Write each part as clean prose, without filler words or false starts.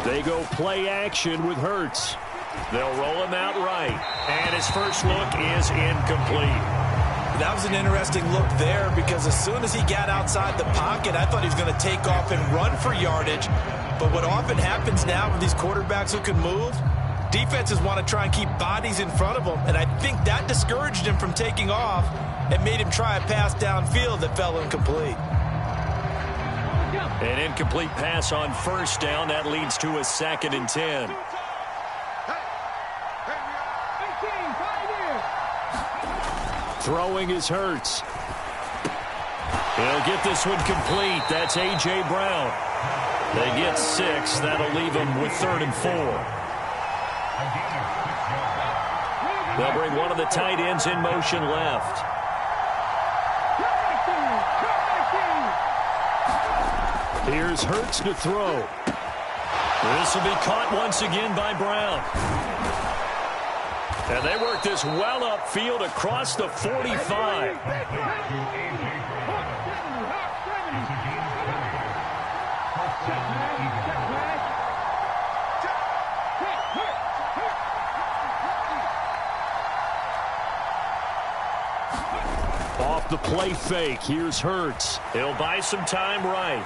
They go play action with Hurts. They'll roll him out right. And his first look is incomplete. That was an interesting look there because as soon as he got outside the pocket, I thought he was going to take off and run for yardage. But what often happens now with these quarterbacks who can move, defenses want to try and keep bodies in front of them. And I think that discouraged him from taking off and made him try a pass downfield that fell incomplete. An incomplete pass on first down. That leads to a 2nd and 10. Throwing is Hurts. He'll get this one complete. That's A.J. Brown. They get 6. That'll leave them with 3rd and 4. They'll bring one of the tight ends in motion left. Here's Hurts to throw. This will be caught once again by Brown. And they work this well upfield across the 45. Off the play fake, here's Hurts. He'll buy some time right.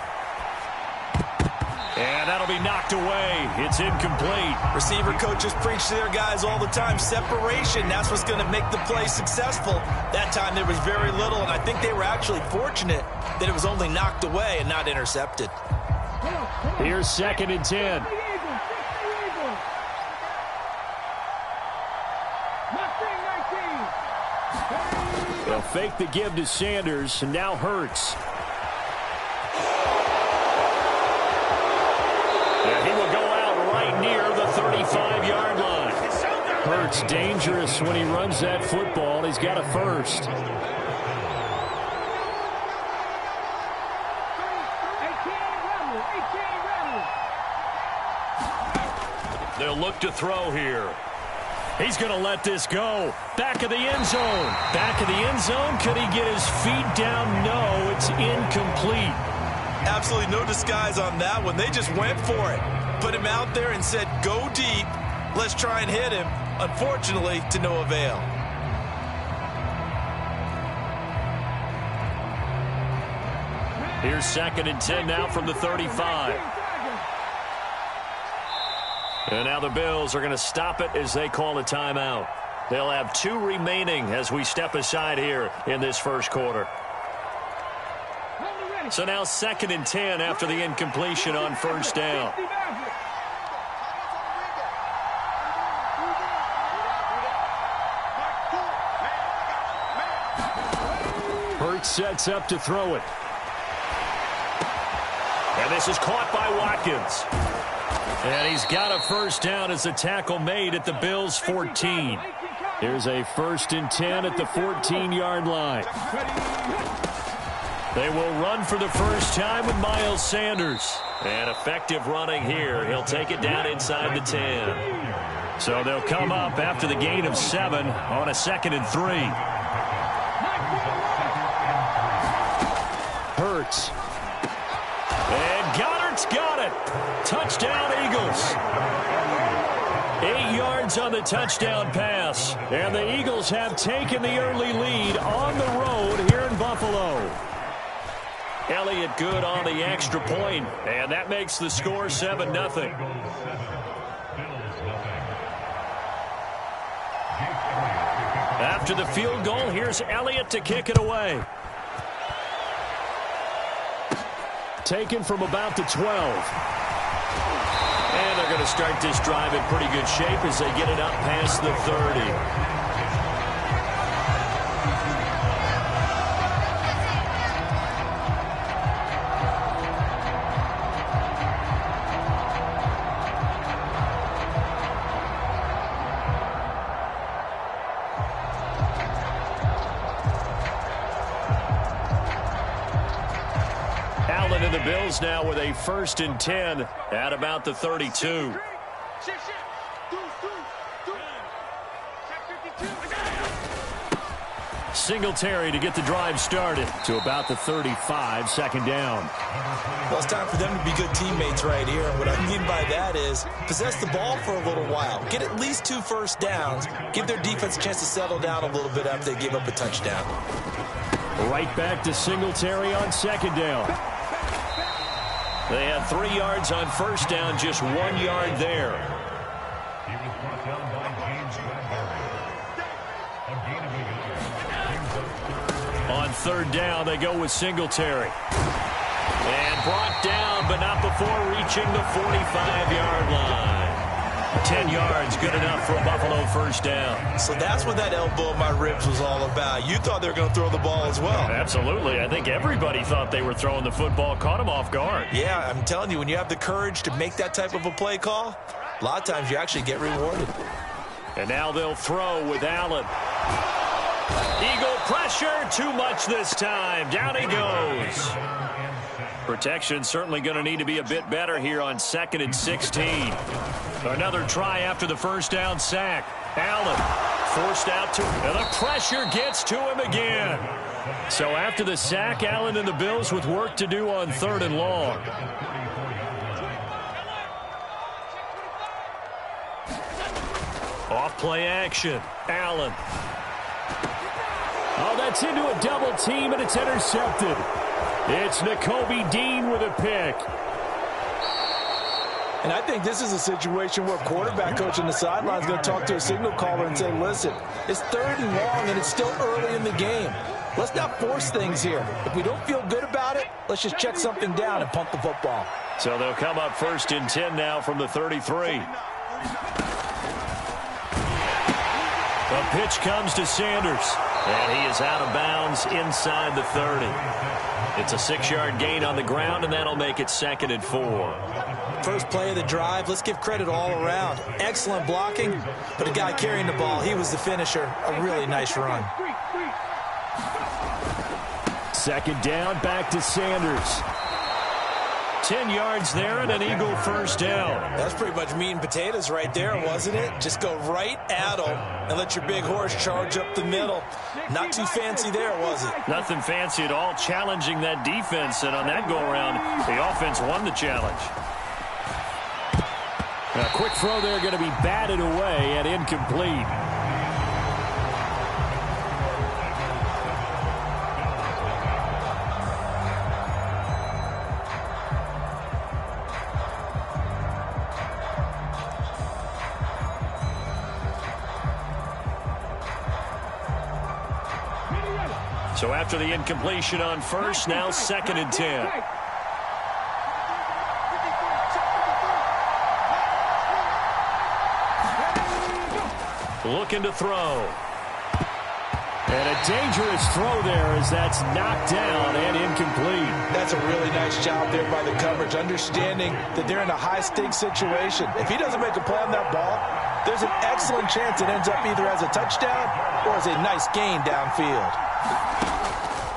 And that'll be knocked away. It's incomplete. Receiver coaches preach to their guys all the time. Separation, that's what's going to make the play successful. That time there was very little, and I think they were actually fortunate that it was only knocked away and not intercepted. Here's 2nd and 10. They'll fake the give to Sanders, and now Hurts. He will go out right near the 35-yard line. Hurts dangerous when he runs that football. He's got a first. They'll look to throw here. He's going to let this go. Back of the end zone. Back of the end zone. Could he get his feet down? No, it's incomplete. Absolutely no disguise on that one. They just went for it. Put him out there and said, go deep. Let's try and hit him. Unfortunately, to no avail. Here's 2nd and 10 now from the 35. And now the Bills are going to stop it as they call a timeout. They'll have 2 remaining as we step aside here in this first quarter. So now 2nd and 10 after the incompletion on first down. Hurts sets up to throw it. And this is caught by Watkins. And he's got a first down as a tackle made at the Bills' 14. Here's a 1st and 10 at the 14-yard line. They will run for the first time with Miles Sanders. And effective running here. He'll take it down inside the 10. So they'll come up after the gain of 7 on a 2nd and 3. Hurts. And Goddard's got it. Touchdown, Eagles. 8 yards on the touchdown pass. And the Eagles have taken the early lead on the road here in Buffalo. Elliott good on the extra point, and that makes the score 7-0. After the field goal, here's Elliott to kick it away. Taken from about the 12. And they're going to start this drive in pretty good shape as they get it up past the 30. The Bills now with a 1st and 10 at about the 32. Singletary to get the drive started to about the 35, second down. Well, it's time for them to be good teammates right here. What I mean by that is possess the ball for a little while. Get at least 2 first downs. Give their defense a chance to settle down a little bit after they give up a touchdown. Right back to Singletary on second down. They had 3 yards on first down, just 1 yard there. On third down, they go with Singletary. And brought down, but not before reaching the 45-yard line. 10 yards, good enough for a Buffalo first down. So that's what that elbow in my ribs was all about. You thought they were going to throw the ball as well. Absolutely. I think everybody thought they were throwing the football, caught him off guard. Yeah, I'm telling you, when you have the courage to make that type of a play call, a lot of times you actually get rewarded. And now they'll throw with Allen. Eagle pressure, too much this time. Down he goes. Protection certainly going to need to be a bit better here on 2nd and 16. Another try after the first down sack. Allen forced out to, and the pressure gets to him again. So after the sack, Allen and the Bills with work to do on 3rd and long. Off play action. Allen. Oh, that's into a double team, and it's intercepted. It's Nakobe Dean with a pick. And I think this is a situation where quarterback coach on the sideline is going to talk to a signal caller and say, listen, it's 3rd and long, and it's still early in the game. Let's not force things here. If we don't feel good about it, let's just check something down and punt the football. So they'll come up 1st and 10 now from the 33. The pitch comes to Sanders, and he is out of bounds inside the 30. It's a 6-yard gain on the ground, and that'll make it 2nd and 4. First play of the drive, let's give credit all around. Excellent blocking, but a guy carrying the ball, he was the finisher. A really nice run. 2nd down, back to Sanders. 10 yards there and an Eagle first down. That's pretty much meat and potatoes right there, wasn't it? Just go right at them and let your big horse charge up the middle. Not too fancy there, was it? Nothing fancy at all, challenging that defense, and on that go-around, the offense won the challenge. A quick throw there going to be batted away and incomplete. So after the incompletion on first, now 2nd and 10. Looking to throw. And a dangerous throw there as that's knocked down and incomplete. That's a really nice job there by the coverage, understanding that they're in a high-stakes situation. If he doesn't make a play on that ball, there's an excellent chance it ends up either as a touchdown or as a nice gain downfield.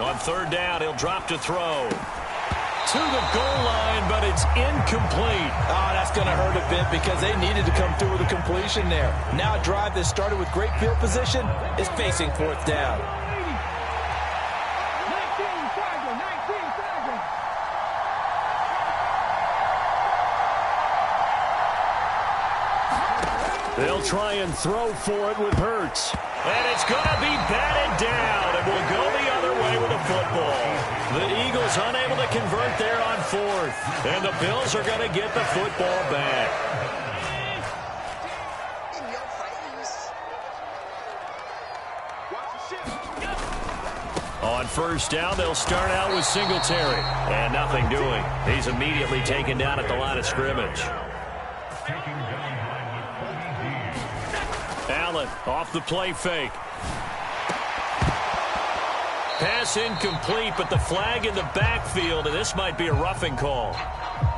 On 3rd down, he'll drop to throw. To the goal line, but it's incomplete. Oh, that's going to hurt a bit because they needed to come through with a completion there. Now a drive that started with great field position is facing 4th down. They'll try and throw for it with Hurts. And it's going to be batted down, and will go the other way with the football. The Eagles unable to convert there on 4th, and the Bills are going to get the football back. On 1st down, they'll start out with Singletary, and nothing doing. He's immediately taken down at the line of scrimmage. Allen off the play fake. Pass incomplete, but the flag in the backfield, and this might be a roughing call.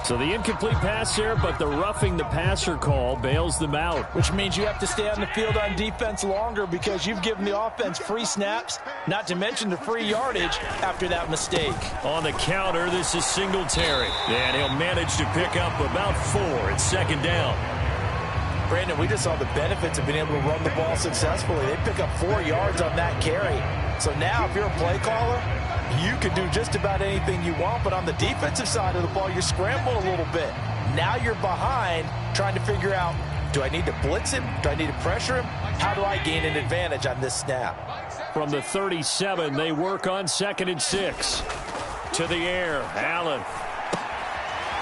So the incomplete pass there, but the roughing the passer call bails them out. Which means you have to stay on the field on defense longer because you've given the offense free snaps, not to mention the free yardage after that mistake. On the counter, this is Singletary, and he'll manage to pick up about 4 at 2nd down. Brandon, we just saw the benefits of being able to run the ball successfully. They pick up 4 yards on that carry. So now if you're a play caller, you can do just about anything you want, but on the defensive side of the ball, you're scrambling a little bit. Now you're behind trying to figure out, do I need to blitz him? Do I need to pressure him? How do I gain an advantage on this snap? From the 37, they work on 2nd and 6. To the air, Allen.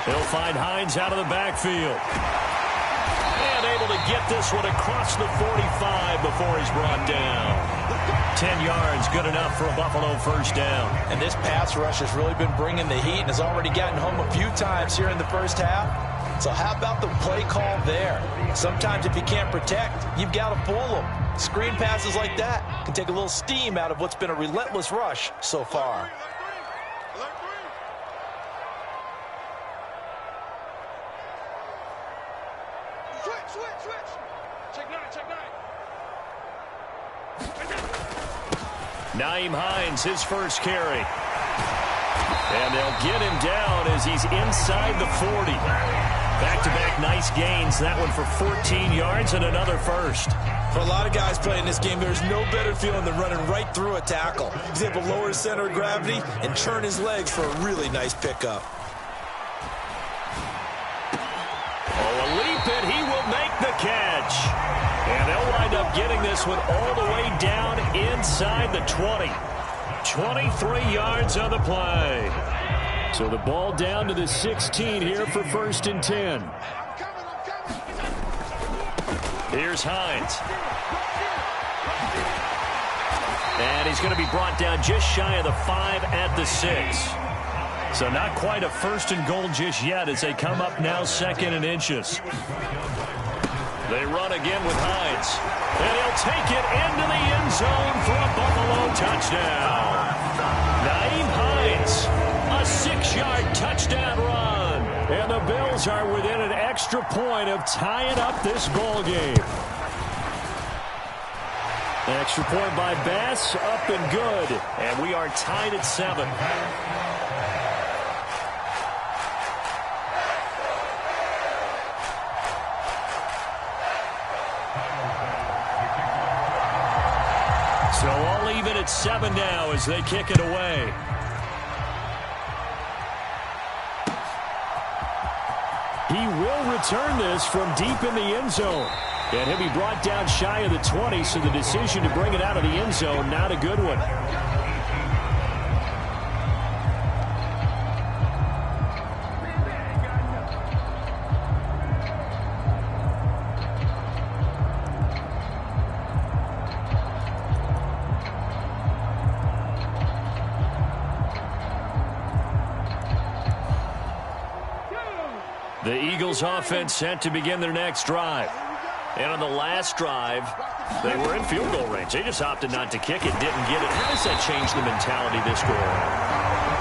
He'll find Hines out of the backfield. And able to get this one across the 45 before he's brought down. 10 yards, good enough for a Buffalo first down. And this pass rush has really been bringing the heat and has already gotten home a few times here in the first half. So how about the play call there? Sometimes if you can't protect, you've got to fool them. Screen passes like that can take a little steam out of what's been a relentless rush so far. Nyheim Hines, his first carry. And they'll get him down as he's inside the 40. Back-to-back nice gains. That one for 14 yards and another first. For a lot of guys playing this game, there's no better feeling than running right through a tackle. He's able to lower his center of gravity and turn his legs for a really nice pickup. Oh, a leap, and he will make the catch. And they'll wind up getting this one all the way down inside the 20. 23 yards on the play. So the ball down to the 16 here for 1st and 10. Here's Hines. And he's going to be brought down just shy of the 5 at the 6. So not quite a 1st and goal just yet as they come up now 2nd and inches. They run again with Hines. And he'll take it into the end zone for a Buffalo touchdown. Nyheim Hines, a 6-yard touchdown run. And the Bills are within an extra point of tying up this ball game. Extra point by Bass, up and good. And we are tied at 7. So all even at 7 now as they kick it away. He will return this from deep in the end zone. And he'll be brought down shy of the 20, so the decision to bring it out of the end zone, not a good one. The Eagles offense set to begin their next drive. And on the last drive, they were in field goal range. They just opted not to kick it, didn't get it. How does that change the mentality this go around?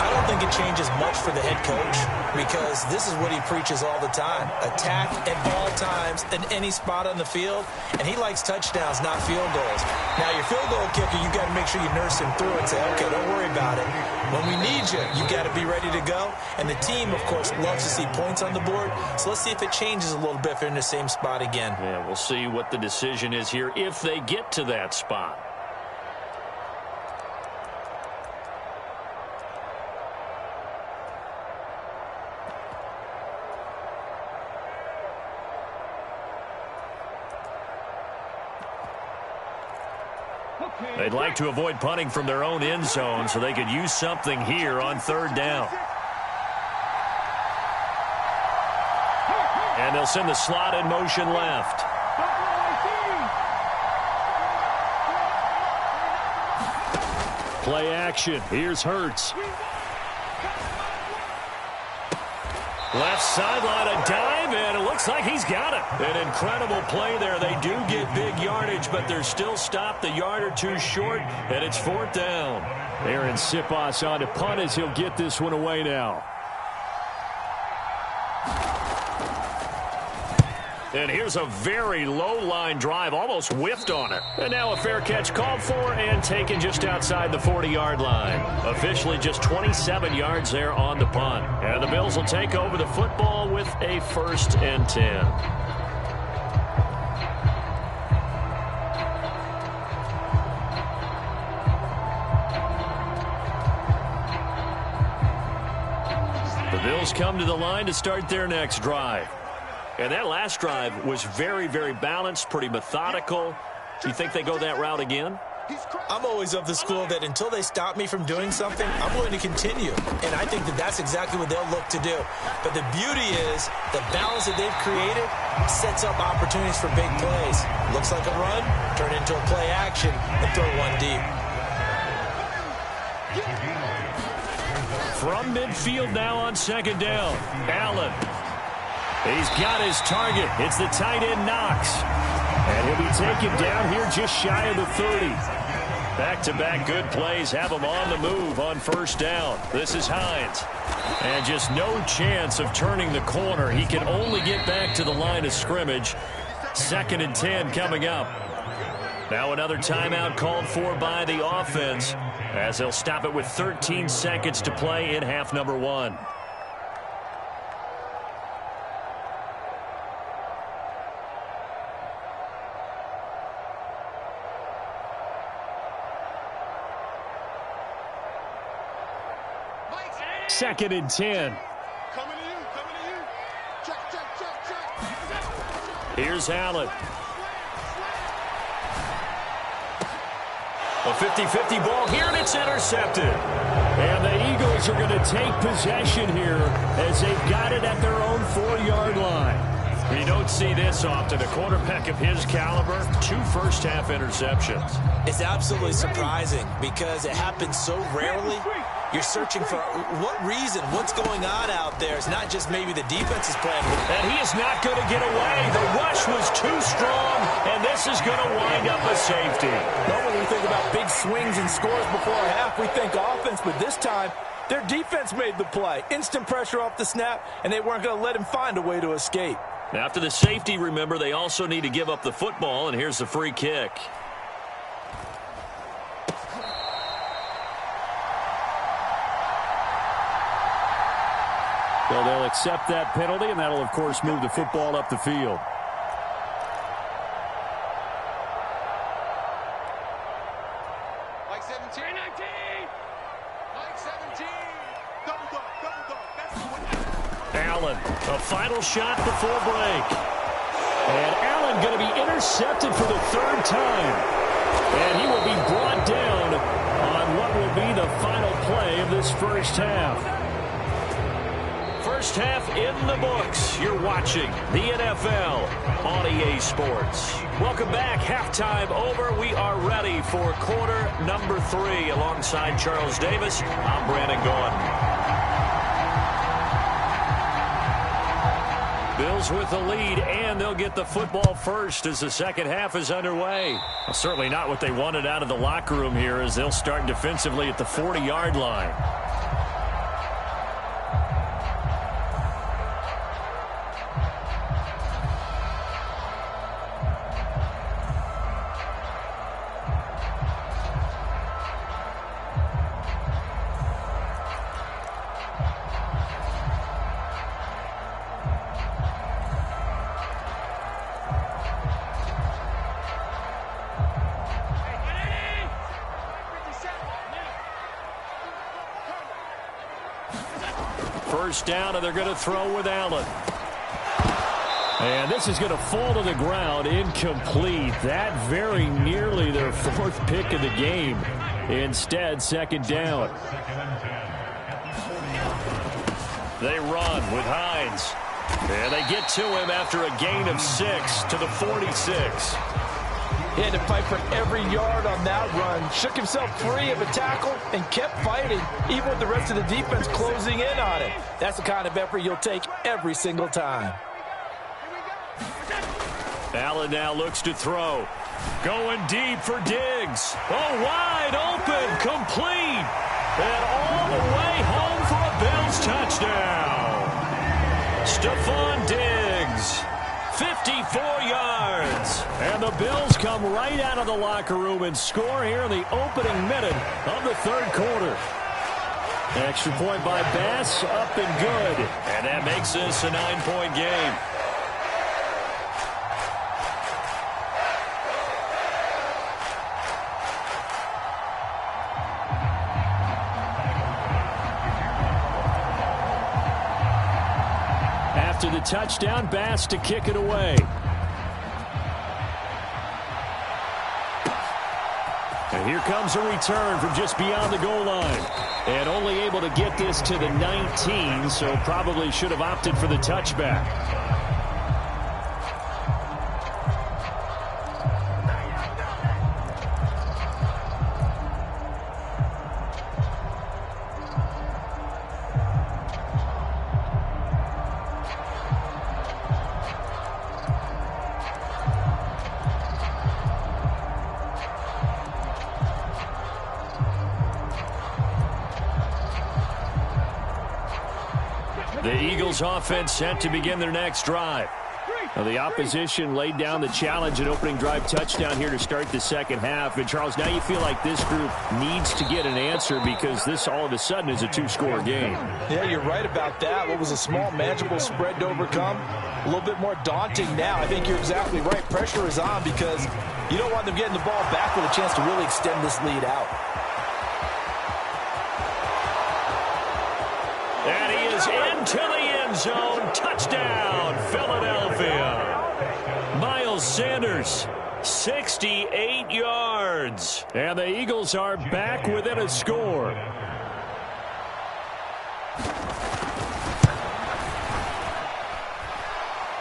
I don't think it changes much for the head coach because this is what he preaches all the time. Attack at all times in any spot on the field, and he likes touchdowns, not field goals. Now, your field goal kicker, you've got to make sure you nurse him through and say, okay, don't worry about it. When we need you, you've got to be ready to go. And the team, of course, loves to see points on the board. So let's see if it changes a little bit if they're in the same spot again. Yeah, we'll see what the decision is here if they get to that spot. They'd like to avoid punting from their own end zone so they could use something here on 3rd down. And they'll send the slot in motion left. Play action. Here's Hurts. Left sideline, a dive, and it looks like he's got it. An incredible play there. They do get big yardage, but they're still stopped a yard or two short, and it's 4th down. Aaron Siposs on to punt as he'll get this one away now. And here's a very low-line drive, almost whiffed on it. And now a fair catch called for and taken just outside the 40-yard line. Officially just 27 yards there on the punt. And the Bills will take over the football with a 1st and 10. Bills come to the line to start their next drive. And that last drive was very, very balanced, pretty methodical. Do you think they go that route again? I'm always of the school that until they stop me from doing something, I'm going to continue. And I think that that's exactly what they'll look to do. But the beauty is the balance that they've created sets up opportunities for big plays. Looks like a run, turn into a play action, and throw one deep. From midfield now on second down, Allen. He's got his target. It's the tight end Knox. And he'll be taken down here just shy of the 30. Back-to-back good plays have him on the move on first down. This is Hines. And just no chance of turning the corner. He can only get back to the line of scrimmage. 2nd and 10 coming up. Now another timeout called for by the offense as they'll stop it with 13 seconds to play in half number 1. Second and 10. Coming to you. Check. Here's Allen. A 50-50 ball here, and it's intercepted. And the Eagles are going to take possession here as they've got it at their own 4-yard line. You don't see this often. A quarterback of his caliber, 2 first-half interceptions. It's absolutely surprising because it happens so rarely. You're searching for what reason, what's going on out there. It's not just maybe the defense is playing. And he is not going to get away. The rush was too strong, and this is going to wind up a safety. Normally we think about big swings and scores before a half. We think offense, but this time their defense made the play. Instant pressure off the snap, and they weren't going to let him find a way to escape. After the safety, remember, they also need to give up the football, and here's the free kick. So they'll accept that penalty, and that'll, of course, move the football up the field. Like 17. 19. Like 17. Double dog. That's the one. Allen, a final shot before break. And Allen going to be intercepted for the 3rd time. And he will be brought down on what will be the final play of this first half. First half in the books. You're watching the NFL on EA Sports. Welcome back. Halftime over. We are ready for quarter number 3. Alongside Charles Davis, I'm Brandon Gaudin. Bills with the lead, and they'll get the football first as the second half is underway. Well, certainly not what they wanted out of the locker room here as they'll start defensively at the 40-yard line. First down, and they're going to throw with Allen. And this is going to fall to the ground, incomplete. That very nearly their 4th pick of the game. Instead, second down. They run with Hines. And they get to him after a gain of 6 to the 46. He had to fight for every yard on that run. Shook himself free of a tackle and kept fighting, even with the rest of the defense closing in on him. That's the kind of effort you'll take every single time. Allen now looks to throw. Going deep for Diggs. Oh, wide open, complete. And all the way home for a Bills touchdown. Stephon Diggs. 54 yards. And the Bills come right out of the locker room and score here in the opening minute of the 3rd quarter. Extra point by Bass, up and good. And that makes this a 9-point game. After the touchdown, Bass to kick it away. And here comes a return from just beyond the goal line. And only able to get this to the 19, so probably should have opted for the touchback. The Eagles offense set to begin their next drive. Now, the opposition laid down the challenge and opening drive touchdown here to start the second half. And, Charles, now you feel like this group needs to get an answer because this all of a sudden is a two-score game. Yeah, you're right about that. What was a small, manageable spread to overcome, a little bit more daunting now. I think you're exactly right. Pressure is on because you don't want them getting the ball back with a chance to really extend this lead out. And he is into the end zone. Touchdown, Philadelphia. Miles Sanders, 68 yards. And the Eagles are back within a score.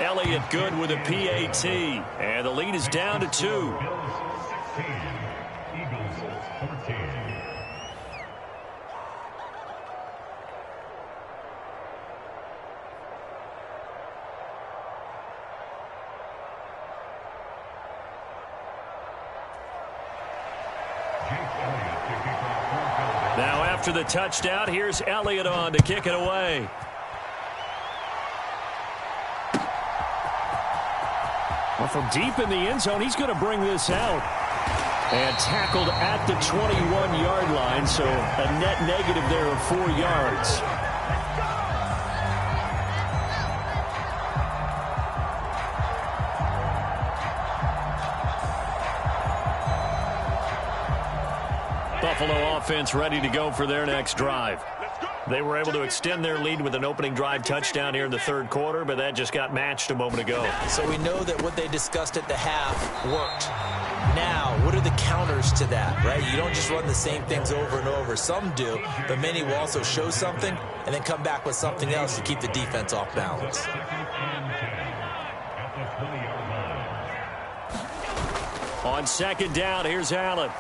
Elliott good with a PAT. And the lead is down to 2. Now after the touchdown, here's Elliott on to kick it away. Well, from deep in the end zone, he's going to bring this out. And tackled at the 21-yard line, so a net negative there of 4 yards. Buffalo offense ready to go for their next drive. They were able to extend their lead with an opening drive touchdown here in the third quarter, but that just got matched a moment ago. So we know that what they discussed at the half worked. Now, what are the counters to that, right? You don't just run the same things over and over. Some do, but many will also show something and then come back with something else to keep the defense off balance. On second down, here's Allen.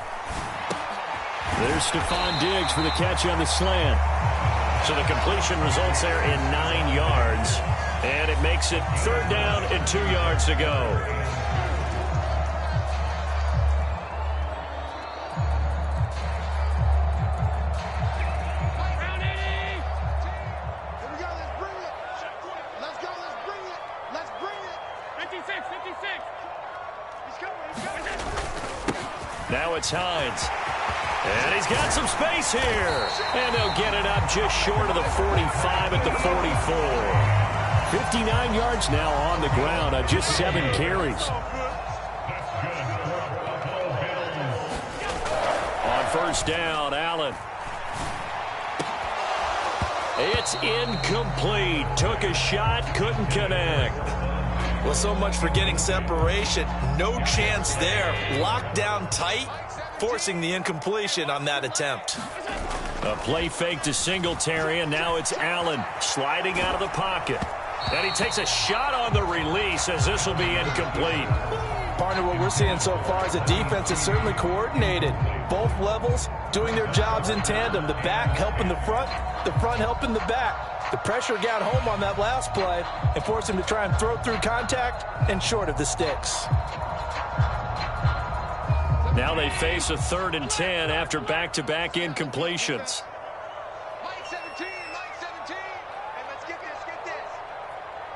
There's Stephon Diggs for the catch on the slant. So the completion results there in 9 yards. And it makes it third down and 2 yards to go. Now it's Hines. And he's got some space here. And they'll get it up just short of the 45 at the 44. 59 yards now on the ground on just 7 carries. On first down, Allen. It's incomplete. Took a shot, couldn't connect. Well, so much for getting separation. No chance there. Locked down tight, forcing the incompletion on that attempt. A play fake to Singletary, and now it's Allen sliding out of the pocket. And he takes a shot on the release as this will be incomplete. Partner, what we're seeing so far is a defense that's certainly coordinated. Both levels doing their jobs in tandem. The back helping the front helping the back. The pressure got home on that last play and forced him to try and throw through contact and short of the sticks. Now they face a 3rd and 10 after back-to-back incompletions. Mike 17, and let's get this.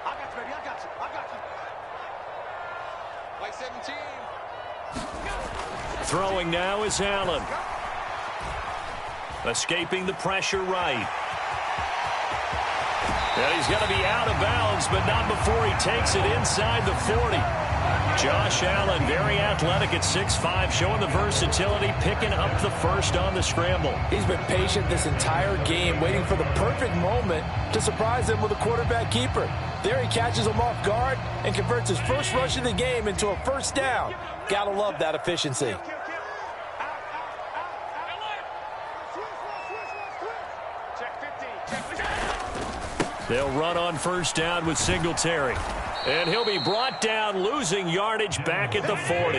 I got you, baby, I got you. Mike 17. Throwing now is Allen. Escaping the pressure right. And he's going to be out of bounds, but not before he takes it inside the 40. Josh Allen, very athletic at 6'5", showing the versatility, picking up the first on the scramble. He's been patient this entire game, waiting for the perfect moment to surprise him with a quarterback keeper. There he catches him off guard and converts his first rush of the game into a first down. Gotta love that efficiency. They'll run on first down with Singletary. And he'll be brought down, losing yardage back at the 40.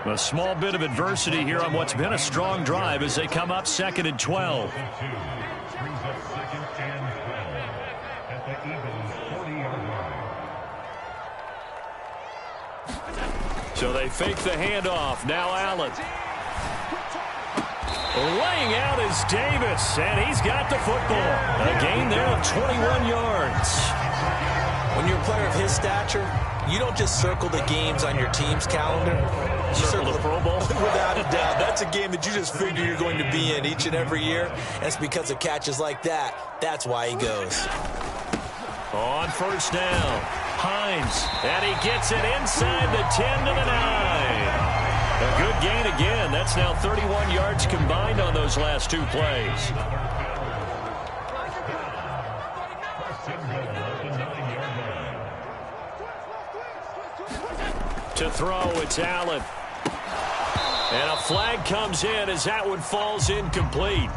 A small bit of adversity here on what's been a strong drive as they come up 2nd and 12. So they fake the handoff. Now Allen. Laying out is Davis, and he's got the football. A gain there of 21 yards. When you're a player of his stature, you don't just circle the games on your team's calendar. You circle the Pro Bowl? Without a doubt. That's a game that you just figure you're going to be in each and every year. And it's because of catches like that. That's why he goes. On first down, Hines, and he gets it inside the 10 to the 9. A good gain again. That's now 31 yards combined on those last two plays. To throw, it's Allen. And a flag comes in as that one falls incomplete.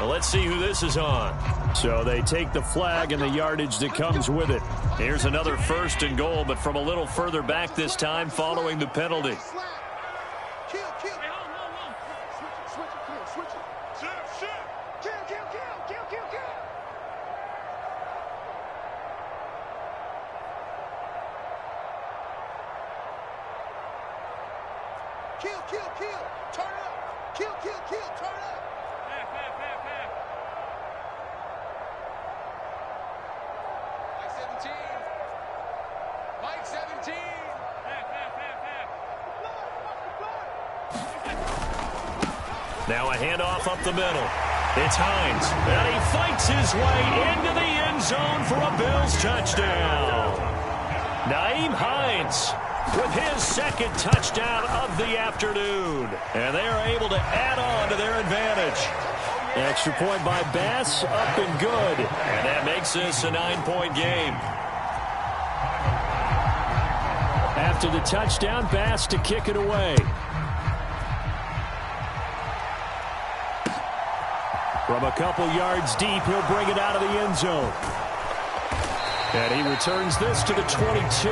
Well, let's see who this is on. So they take the flag and the yardage that comes with it. Here's another 1st and goal, but from a little further back this time following the penalty. Now a handoff up the middle. It's Hines, and he fights his way into the end zone for a Bills touchdown. Nyheim Hines with his 2nd touchdown of the afternoon. And they are able to add on to their advantage. Extra point by Bass, up and good. And that makes this a 9-point game. After the touchdown, Bass to kick it away. From a couple yards deep, he'll bring it out of the end zone. And he returns this to the 22.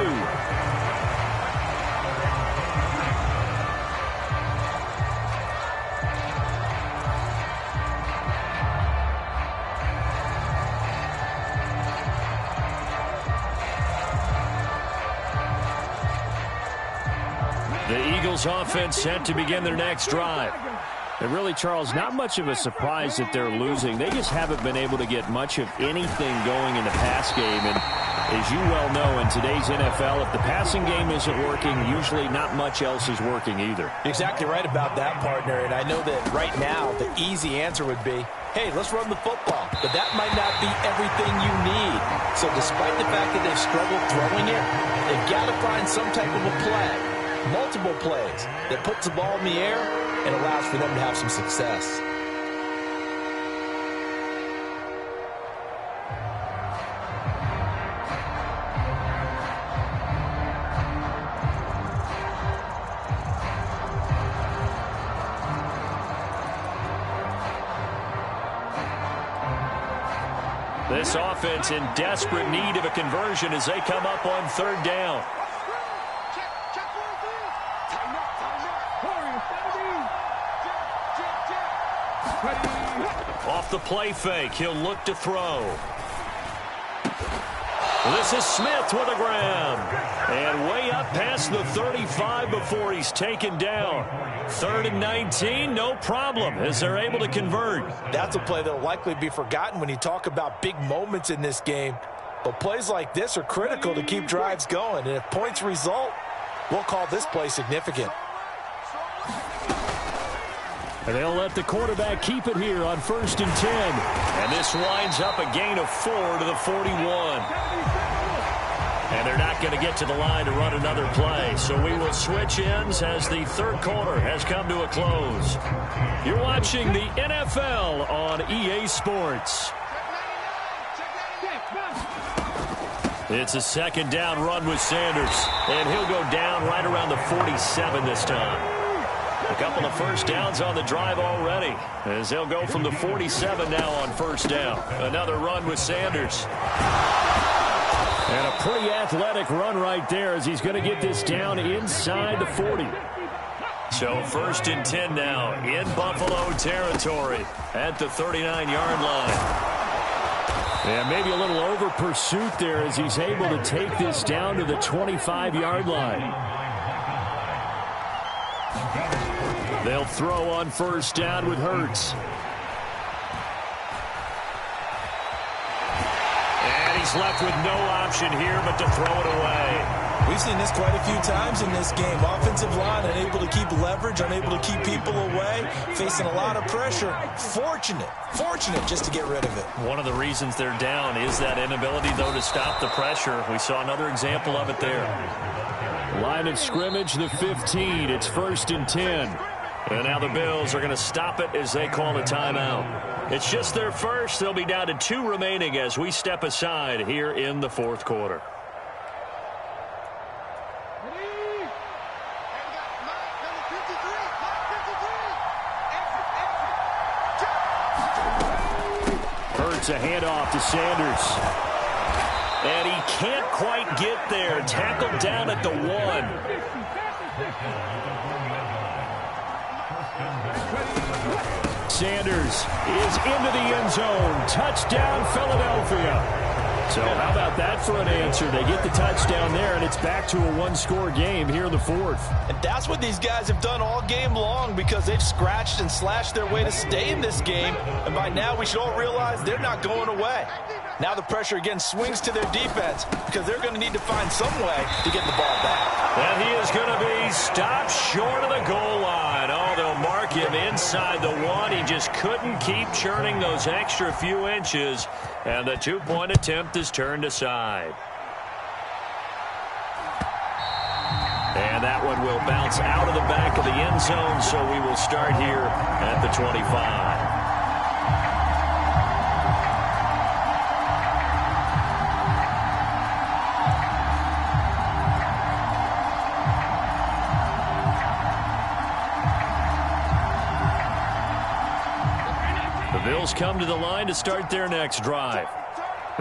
The Eagles offense set to begin their next drive. And really, Charles, not much of a surprise that they're losing. They just haven't been able to get much of anything going in the pass game. And as you well know, in today's NFL, if the passing game isn't working, usually not much else is working either. Exactly right about that, partner. And I know that right now the easy answer would be, hey, let's run the football. But that might not be everything you need. So despite the fact that they've struggled throwing it, they've got to find some type of a play, multiple plays, that puts the ball in the air and allows for them to have some success. This offense in desperate need of a conversion as they come up on 3rd down. Off the play fake, he'll look to throw. This is Smith with a grab. And way up past the 35 before he's taken down. 3rd and 19, no problem, as they're able to convert. That's a play that will likely be forgotten when you talk about big moments in this game. But plays like this are critical to keep drives going. And if points result, we'll call this play significant. And they'll let the quarterback keep it here on 1st and 10. And this winds up a gain of 4 to the 41. And they're not going to get to the line to run another play. So we will switch ends as the third quarter has come to a close. You're watching the NFL on EA Sports. It's a second down run with Sanders. And he'll go down right around the 47 this time. A couple of first downs on the drive already, as they'll go from the 47 now on first down. Another run with Sanders. And a pretty athletic run right there as he's going to get this down inside the 40. So 1st and 10 now in Buffalo territory at the 39-yard line. And maybe a little over pursuit there as he's able to take this down to the 25-yard line. They'll throw on first down with Hurts. And he's left with no option here but to throw it away. We've seen this quite a few times in this game. Offensive line unable to keep leverage, unable to keep people away, facing a lot of pressure. Fortunate just to get rid of it. One of the reasons they're down is that inability, though, to stop the pressure. We saw another example of it there. Line of scrimmage, the 15. It's 1st and 10. And now the Bills are going to stop it as they call a timeout. It's just their first. They'll be down to 2 remaining as we step aside here in the fourth quarter. Hurts a handoff to Sanders. And he can't quite get there. Tackled down at the 1. Sanders is into the end zone. Touchdown, Philadelphia. So how about that for an answer? They get the touchdown there, and it's back to a one-score game here in the fourth. And that's what these guys have done all game long because they've scratched and slashed their way to stay in this game. And by now, we should all realize they're not going away. Now the pressure again swings to their defense because they're going to need to find some way to get the ball back. And he is going to be stopped short of the goal line. Oh, they'll mark him inside the 1. He just couldn't keep churning those extra few inches. And the 2-point attempt is turned aside. And that one will bounce out of the back of the end zone, so we will start here at the 25. Bills come to the line to start their next drive.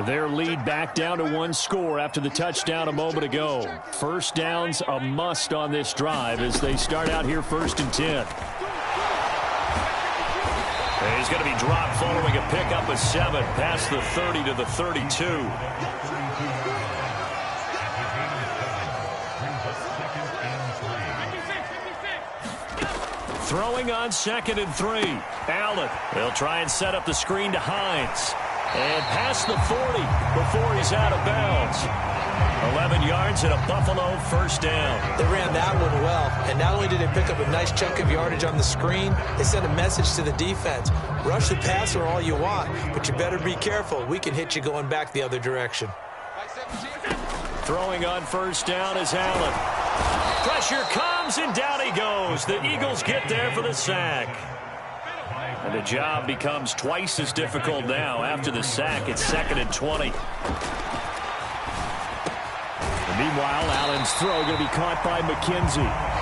Their lead back down to 1 score after the touchdown a moment ago. First down's a must on this drive as they start out here 1st and 10. And he's going to be dropped following a pickup of 7 past the 30 to the 32. Throwing on 2nd and 3. Allen. They'll try and set up the screen to Hines. And past the 40 before he's out of bounds. 11 yards and a Buffalo first down. They ran that one well. And not only did they pick up a nice chunk of yardage on the screen, they sent a message to the defense. Rush the passer all you want, but you better be careful. We can hit you going back the other direction. Throwing on first down is Allen. Pressure comes, and down he goes. The Eagles get there for the sack. And the job becomes twice as difficult now. After the sack, it's 2nd and 20. And meanwhile, Allen's throw going to be caught by McKenzie.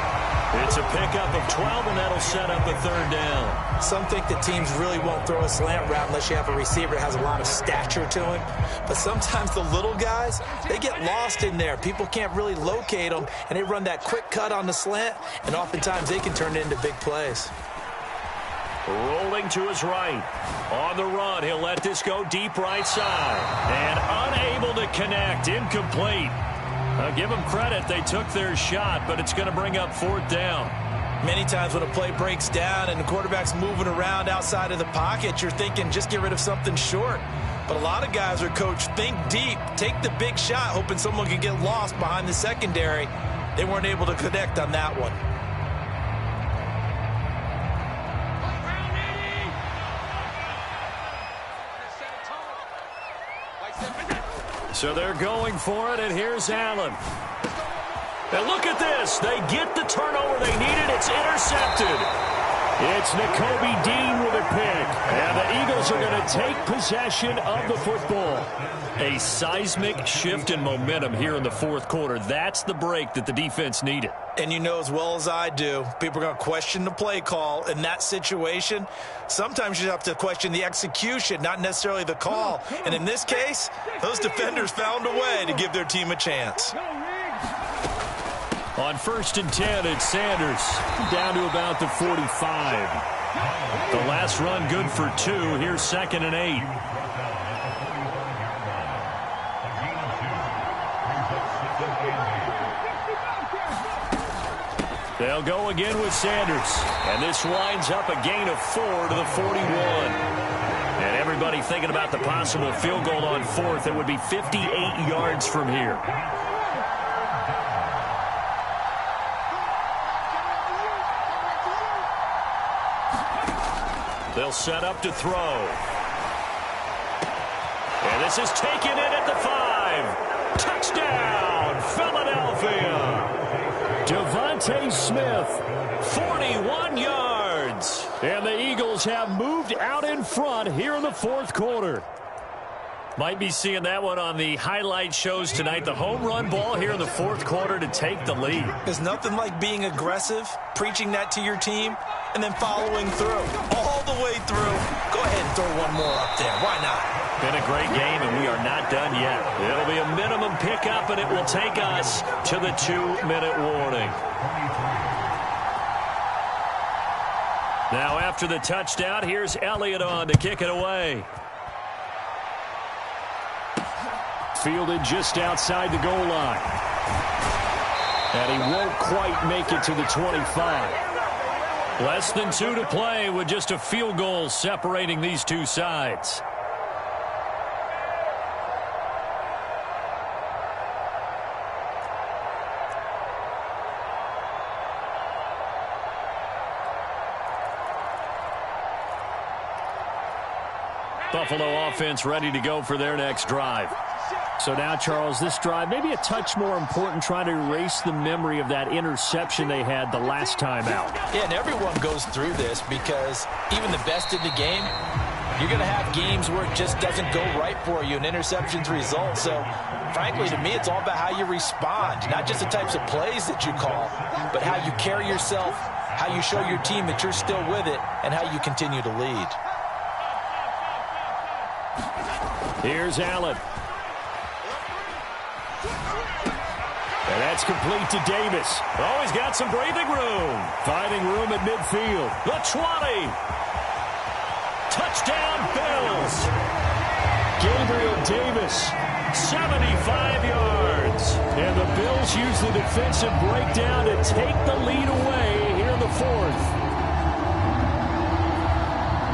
It's a pickup of 12, and that'll set up a 3rd down. Some think that teams really won't throw a slant route unless you have a receiver that has a lot of stature to him. But sometimes the little guys, they get lost in there. People can't really locate them, and they run that quick cut on the slant, and oftentimes they can turn it into big plays. Rolling to his right. On the run, he'll let this go deep right side. And unable to connect. Incomplete. Give them credit. They took their shot, but it's going to bring up 4th down. Many times when a play breaks down and the quarterback's moving around outside of the pocket, you're thinking just get rid of something short. But a lot of guys are coached, think deep, take the big shot, hoping someone can get lost behind the secondary. They weren't able to connect on that one. So they're going for it, and here's Allen. And look at this. They get the turnover they needed. It's intercepted. It's Nakobe Dean with a pick. And the Eagles are going to take possession of the football. A seismic shift in momentum here in the fourth quarter. That's the break that the defense needed. And you know as well as I do, people are going to question the play call in that situation. Sometimes you have to question the execution, not necessarily the call. And in this case, those defenders found a way to give their team a chance. On 1st and 10, it's Sanders down to about the 45. The last run good for 2. Here's 2nd and 8. They'll go again with Sanders. And this winds up a gain of 4 to the 41. And everybody thinking about the possible field goal on 4th. It would be 58 yards from here. They'll set up to throw. And this is taken in at the 5. Touchdown, Philadelphia. Devontae Smith, 41 yards. And the Eagles have moved out in front here in the fourth quarter. Might be seeing that one on the highlight shows tonight. The home run ball here in the fourth quarter to take the lead. There's nothing like being aggressive, preaching that to your team, and then following through. All the way through. Go ahead and throw one more up there. Why not? Been a great game, and we are not done yet. It'll be a minimum pickup, and it will take us to the 2-minute warning. Now, after the touchdown, here's Elliott on to kick it away. Fielded just outside the goal line. And he won't quite make it to the 25. Less than 2 to play with just a field goal separating these two sides. Buffalo offense ready to go for their next drive. So now, Charles, this drive maybe a touch more important, trying to erase the memory of that interception they had the last time out. Yeah, and everyone goes through this because even the best in the game, you're going to have games where it just doesn't go right for you, and interceptions result. So, frankly, to me, it's all about how you respond, not just the types of plays that you call, but how you carry yourself, how you show your team that you're still with it, and how you continue to lead. Here's Allen. And that's complete to Davis. Oh, he's got some breathing room. Finding room at midfield. The 20. Touchdown, Bills. Gabriel Davis, 75 yards. And the Bills use the defensive breakdown to take the lead away here in the fourth.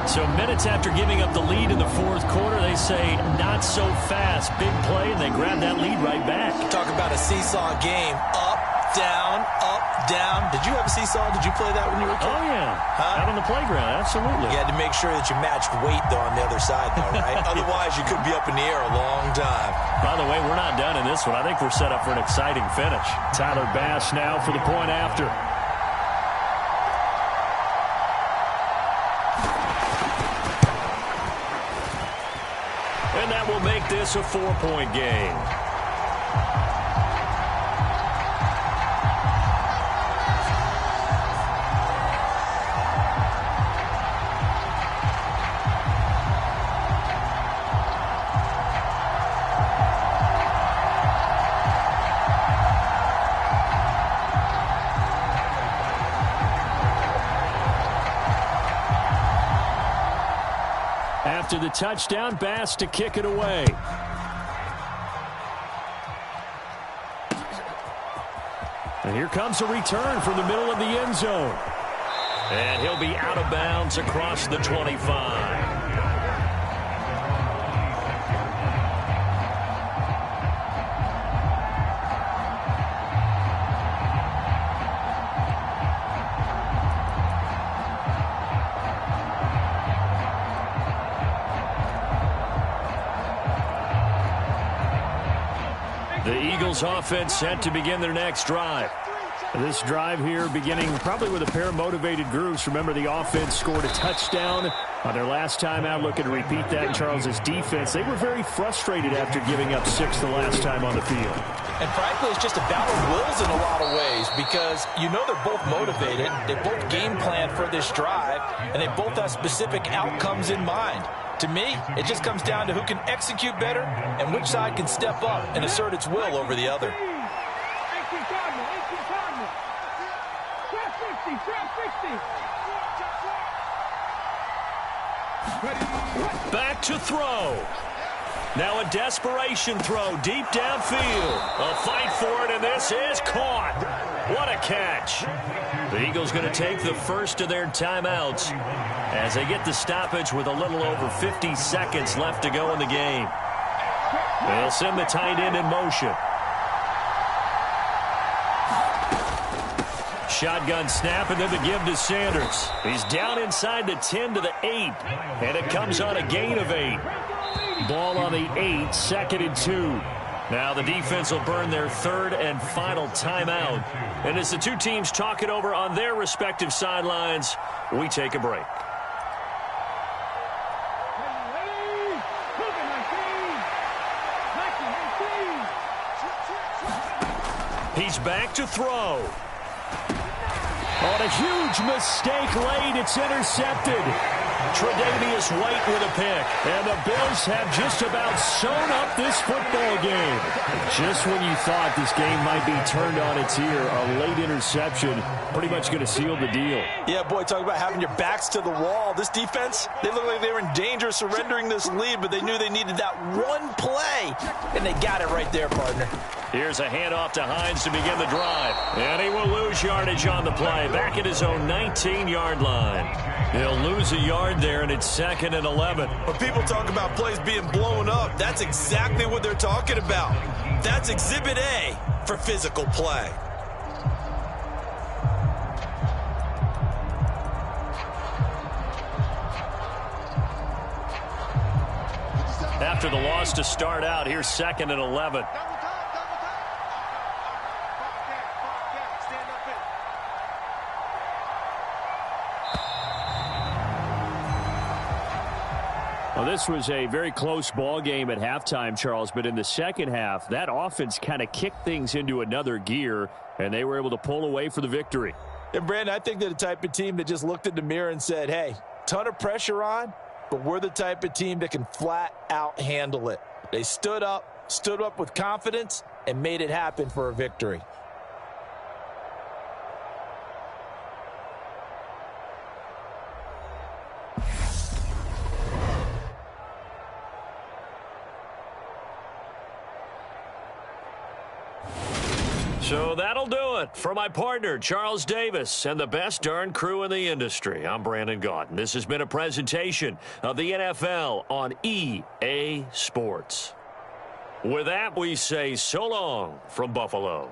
So minutes after giving up the lead in the fourth quarter, they say not so fast. Big play, and they grab that lead right back. Talk about a seesaw game. Up, down, up, down. Did you have a seesaw? Did you play that when you were a kid? Oh, yeah. Out on the playground, absolutely. You had to make sure that you matched weight, though, on the other side, though, right? Otherwise, you could be up in the air a long time. By the way, we're not done in this one. I think we're set up for an exciting finish. Tyler Bass now for the point after. And that will make this a 4-point game. After the touchdown, Bass to kick it away. And here comes a return from the middle of the end zone. And he'll be out of bounds across the 25. The Eagles offense set to begin their next drive. This drive here beginning probably with a pair of motivated groups. Remember, the offense scored a touchdown on their last time out. Looking to repeat that in Charles' defense. They were very frustrated after giving up 6 the last time on the field. And frankly, it's just a battle of wills in a lot of ways because you know they're both motivated. They both game plan for this drive, and they both have specific outcomes in mind. To me, it just comes down to who can execute better and which side can step up and assert its will over the other. Back to throw. Now a desperation throw deep downfield. A fight for it, and this is caught. What a catch. The Eagles going to take the first of their timeouts as they get the stoppage with a little over 50 seconds left to go in the game. They'll send the tight end in motion. Shotgun snap, and then the give to Sanders. He's down inside the 10 to the 8, and it comes on a gain of 8. Ball on the 8, 2nd and 2. Now the defense will burn their third and final timeout. And as the two teams talk it over on their respective sidelines, we take a break. He's back to throw. On a huge mistake late, it's intercepted. Tre'Davious White with a pick. And the Bills have just about sewn up this football game. Just when you thought this game might be turned on its ear, a late interception pretty much going to seal the deal. Yeah, boy, talk about having your backs to the wall. This defense, they look like they were in danger of surrendering this lead, but they knew they needed that one play, and they got it right there, partner. Here's a handoff to Hines to begin the drive. And he will lose yardage on the play, back at his own 19-yard line. He'll lose a yard there, and it's 2nd and 11. When people talk about plays being blown up, that's exactly what they're talking about. That's Exhibit A for physical play. After the loss to start out, here's 2nd and 11. Well, this was a very close ball game at halftime, Charles, but in the second half, that offense kind of kicked things into another gear, and they were able to pull away for the victory. And, Brandon, I think they're the type of team that just looked in the mirror and said, hey, ton of pressure on, but we're the type of team that can flat out handle it. They stood up with confidence, and made it happen for a victory. So that'll do it for my partner, Charles Davis, and the best darn crew in the industry. I'm Brandon Gaudin. This has been a presentation of the NFL on EA Sports. With that, we say so long from Buffalo.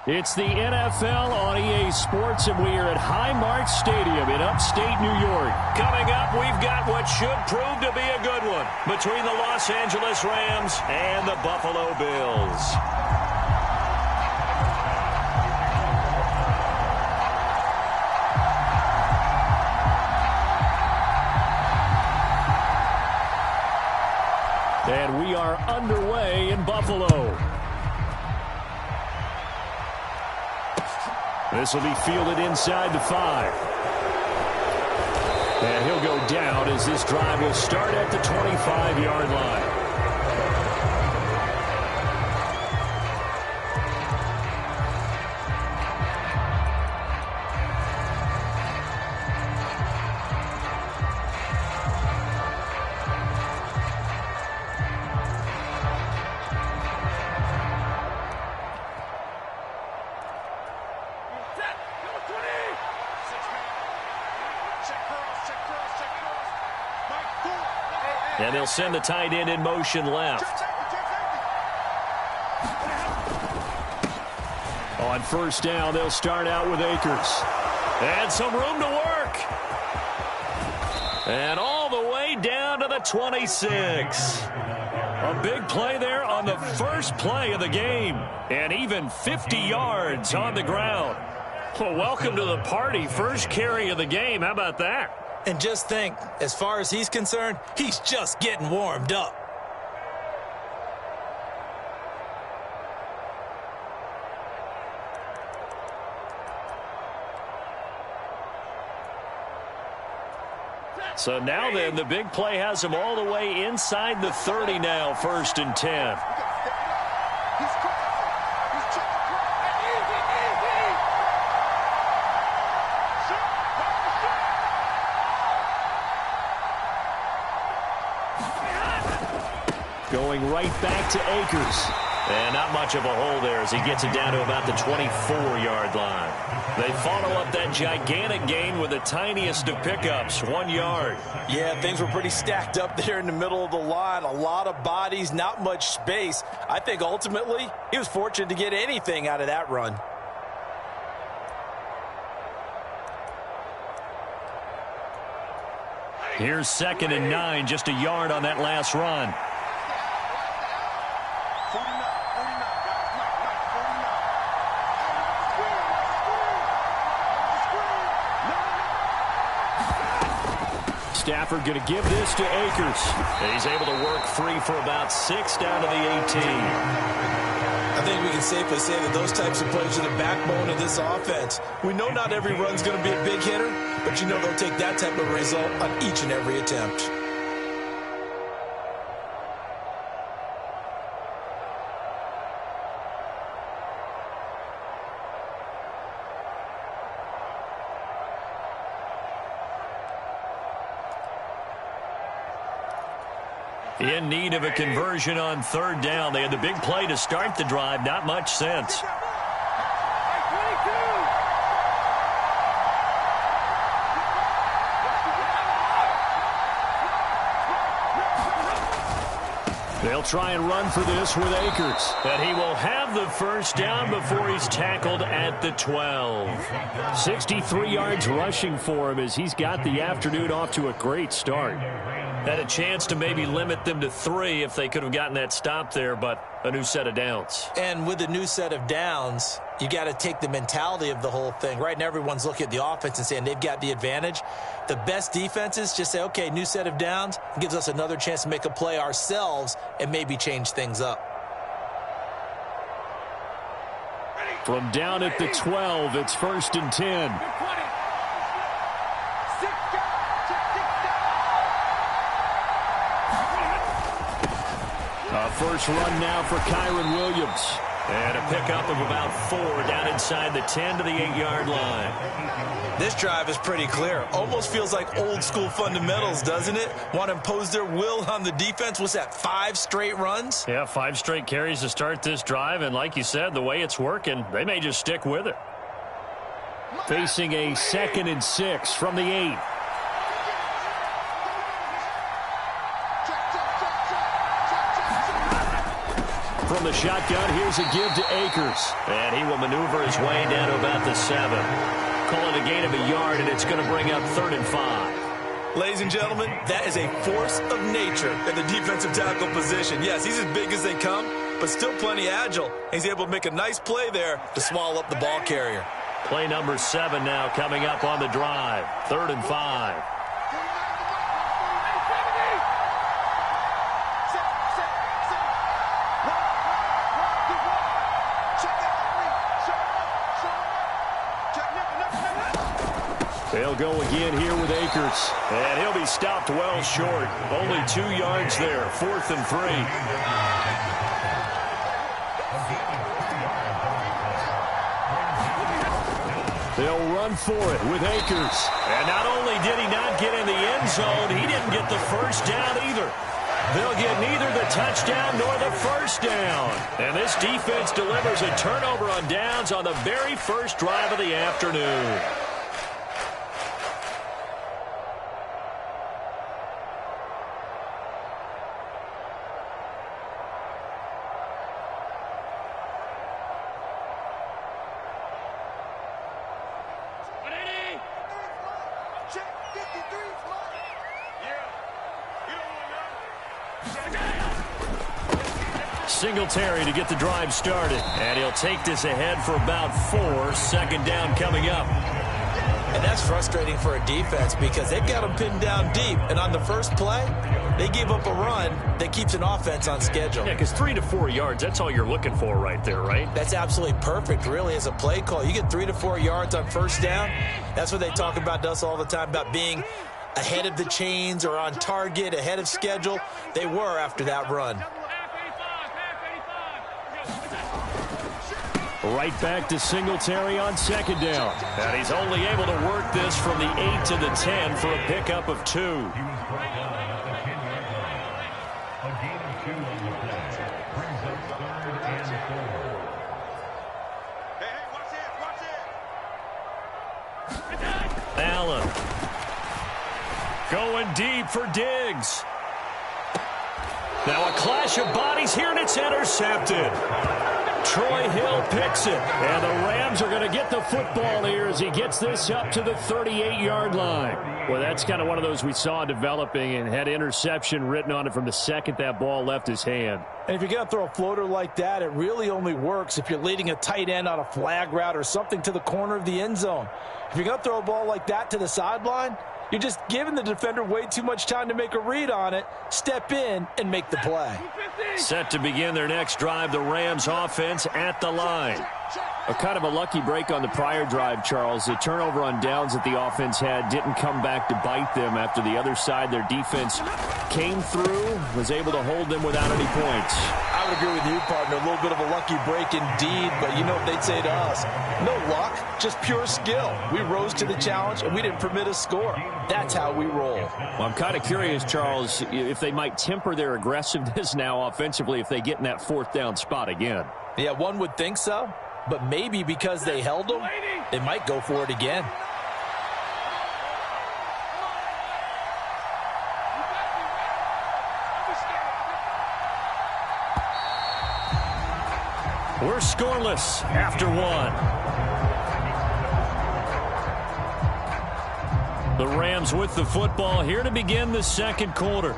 It's the NFL on EA Sports, and we are at Highmark Stadium in upstate New York. Coming up, we've got what should prove to be a good one between the Los Angeles Rams and the Buffalo Bills. And we are underway in Buffalo. This will be fielded inside the 5. And he'll go down as this drive will start at the 25-yard line. And they'll send the tight end in motion left. On first down, they'll start out with Akers. And some room to work. And all the way down to the 26. A big play there on the first play of the game. And even 50 yards on the ground. Well, welcome to the party. First carry of the game. How about that? And just think, as far as he's concerned, he's just getting warmed up. So now then, the big play has him all the way inside the 30 now, 1st and 10. Going right back to Akers. And not much of a hole there as he gets it down to about the 24-yard line. They follow up that gigantic gain with the tiniest of pickups, 1 yard. Yeah, things were pretty stacked up there in the middle of the line. A lot of bodies, not much space. I think ultimately he was fortunate to get anything out of that run. Here's 2nd and 9, just a yard on that last run. Stafford going to give this to Akers. He's able to work free for about 6 down to the 18. I think we can safely say that those types of plays are the backbone of this offense. We know not every run's going to be a big hitter, but you know they'll take that type of result on each and every attempt. In need of a conversion on 3rd down. They had the big play to start the drive. Not much sense. They'll try and run for this with Akers. And he will have the first down before he's tackled at the 12. 63 yards rushing for him as he's got the afternoon off to a great start. Had a chance to maybe limit them to 3 if they could have gotten that stop there, but a new set of downs. And with a new set of downs, you got to take the mentality of the whole thing. Right now, everyone's looking at the offense and saying they've got the advantage. The best defenses just say, okay, new set of downs, gives us another chance to make a play ourselves and maybe change things up. From down at the 12, it's 1st and 10. First run now for Kyren Williams. And a pickup of about 4 down inside the 10 to the 8-yard line. This drive is pretty clear. Almost feels like old school fundamentals, doesn't it? Want to impose their will on the defense. What's that, 5 straight runs? Yeah, 5 straight carries to start this drive. And like you said, the way it's working, they may just stick with it. Facing a 2nd and 6 from the 8. from the shotgun. Here's a give to Akers. And he will maneuver his way down to about the 7. Call it a gain of a yard, and it's going to bring up 3rd and 5. Ladies and gentlemen, that is a force of nature at the defensive tackle position. Yes, he's as big as they come, but still plenty agile. He's able to make a nice play there to swallow up the ball carrier. Play number 7 now coming up on the drive. 3rd and 5. They'll go again here with Akers. And he'll be stopped well short. Only 2 yards there. 4th and 3. They'll run for it with Akers. And not only did he not get in the end zone, he didn't get the first down either. They'll get neither the touchdown nor the first down. And this defense delivers a turnover on downs on the very first drive of the afternoon. Singletary to get the drive started. And he'll take this ahead for about 4. 2nd down coming up. And that's frustrating for a defense because they've got them pinned down deep. And on the first play, they give up a run that keeps an offense on schedule. Yeah, because 3 to 4 yards, that's all you're looking for right there, right? That's absolutely perfect, really, as a play call. You get 3 to 4 yards on first down. That's what they talk about us all the time, about being ahead of the chains or on target, ahead of schedule. They were after that run. Right back to Singletary on 2nd down. And he's only able to work this from the 8 to the 10 for a pickup of 2. Allen. Going deep for Diggs. Now a clash of bodies here, and it's intercepted. Troy Hill picks it, and the Rams are going to get the football here as he gets this up to the 38-yard line. Well, that's kind of one of those we saw developing and had interception written on it from the second that ball left his hand. And if you're going to throw a floater like that, it really only works if you're leading a tight end on a flag route or something to the corner of the end zone. If you're going to throw a ball like that to the sideline, you're just giving the defender way too much time to make a read on it, step in, and make the play. Set to begin their next drive, the Rams offense at the line. A kind of a lucky break on the prior drive, Charles. The turnover on downs that the offense had didn't come back to bite them after the other side. Their defense came through, was able to hold them without any points. I would agree with you, partner. A little bit of a lucky break indeed, but you know what they'd say to us. No luck, just pure skill. We rose to the challenge, and we didn't permit a score. That's how we roll. Well, I'm kind of curious, Charles, if they might temper their aggressiveness now offensively if they get in that 4th down spot again. Yeah, one would think so, but maybe because they held them, they might go for it again. We're scoreless after 1. The Rams with the football here to begin the 2nd quarter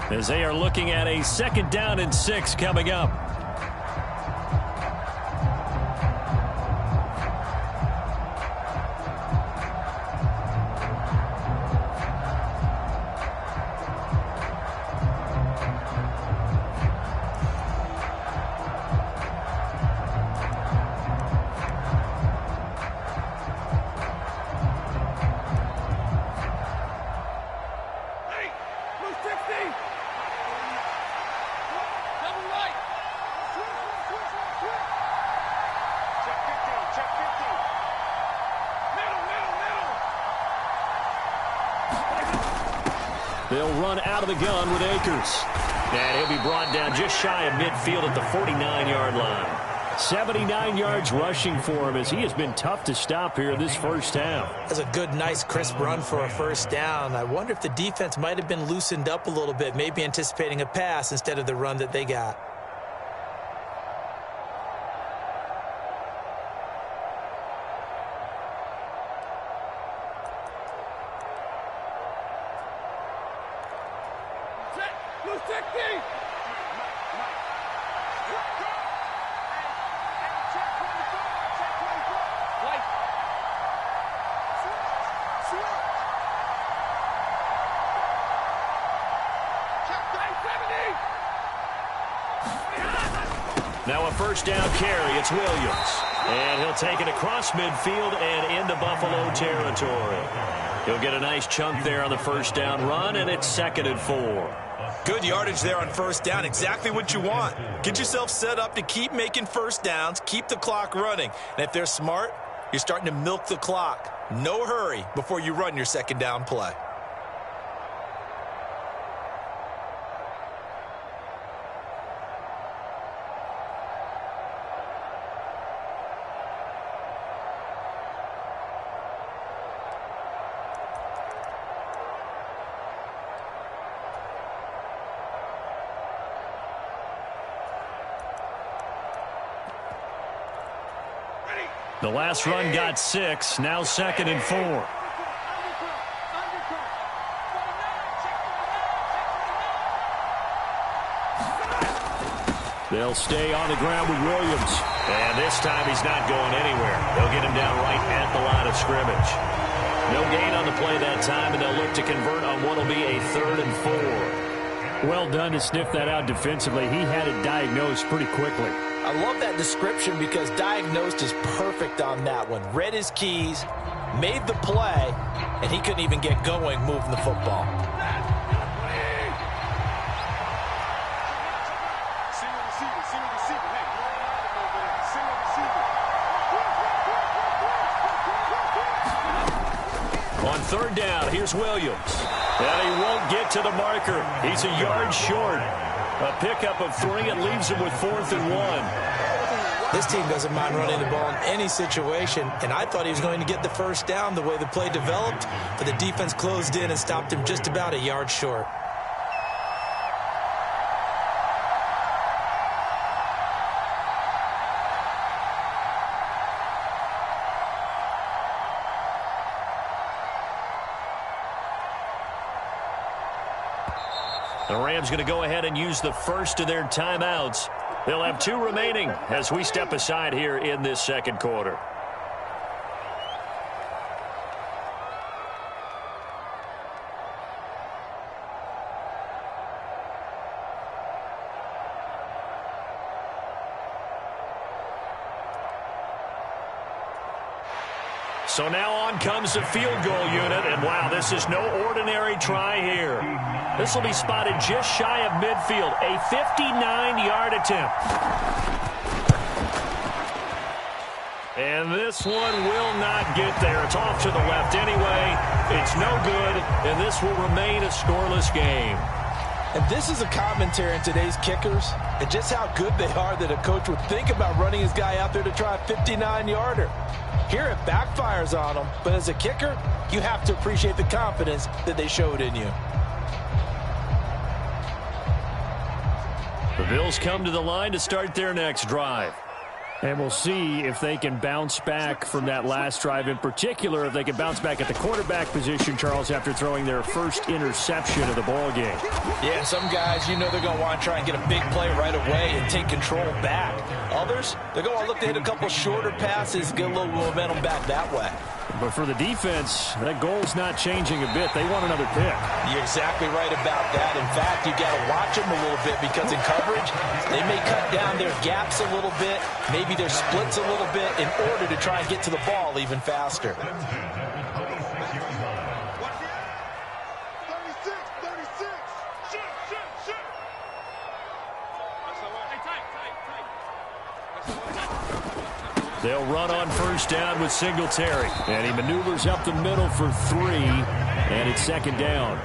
as they are looking at a 2nd down and 6 coming up. They'll run out of the gun with Akers. And he'll be brought down just shy of midfield at the 49-yard line. 79 yards rushing for him as he has been tough to stop here this first half. That's a good, nice, crisp run for a first down. I wonder if the defense might have been loosened up a little bit, maybe anticipating a pass instead of the run that they got. Now a first down carry. It's Williams. And he'll take it across midfield and into Buffalo territory. He'll get a nice chunk there on the first down run, and it's 2nd and 4. Good yardage there on first down. Exactly what you want. Get yourself set up to keep making first downs, keep the clock running. And if they're smart, you're starting to milk the clock. No hurry before you run your second down play. The last run got 6. Now 2nd and 4. They'll stay on the ground with Williams. And this time he's not going anywhere. They'll get him down right at the line of scrimmage. No gain on the play that time, and they'll look to convert on what will be a 3rd and 4. Well done to sniff that out defensively. He had it diagnosed pretty quickly. I love that description because diagnosed is perfect on that one. Read his keys, made the play, and he couldn't even get going moving the football. On 3rd down, here's Williams. And he won't get to the marker. He's a yard short. A pickup of 3 and leaves him with 4th and 1. This team doesn't mind running the ball in any situation, and I thought he was going to get the first down the way the play developed, but the defense closed in and stopped him just about a yard short. The Rams going to go ahead and use the first of their timeouts. They'll have 2 remaining as we step aside here in this second quarter. So now on comes the field goal unit, and wow, this is no ordinary try here. This will be spotted just shy of midfield, a 59-yard attempt. And this one will not get there. It's off to the left anyway. It's no good, and this will remain a scoreless game. And this is a commentary on today's kickers and just how good they are that a coach would think about running his guy out there to try a 59-yarder. Here it backfires on them, but as a kicker, you have to appreciate the confidence that they showed in you. The Bills come to the line to start their next drive. And we'll see if they can bounce back from that last drive, in particular if they can bounce back at the quarterback position, Charles, after throwing their first interception of the ball game. Yeah, some guys, you know they're going to want to try and get a big play right away and take control back. Others, they're going to look to hit a couple shorter passes, get a little momentum back that way. But for the defense, that goal's not changing a bit. They want another pick. You're exactly right about that. In fact, you got to watch them a little bit because in coverage, they may cut down their gaps a little bit, maybe their splits a little bit in order to try and get to the ball even faster. 36. Shit. They'll run on first down with Singletary. And he maneuvers up the middle for 3. And it's second down.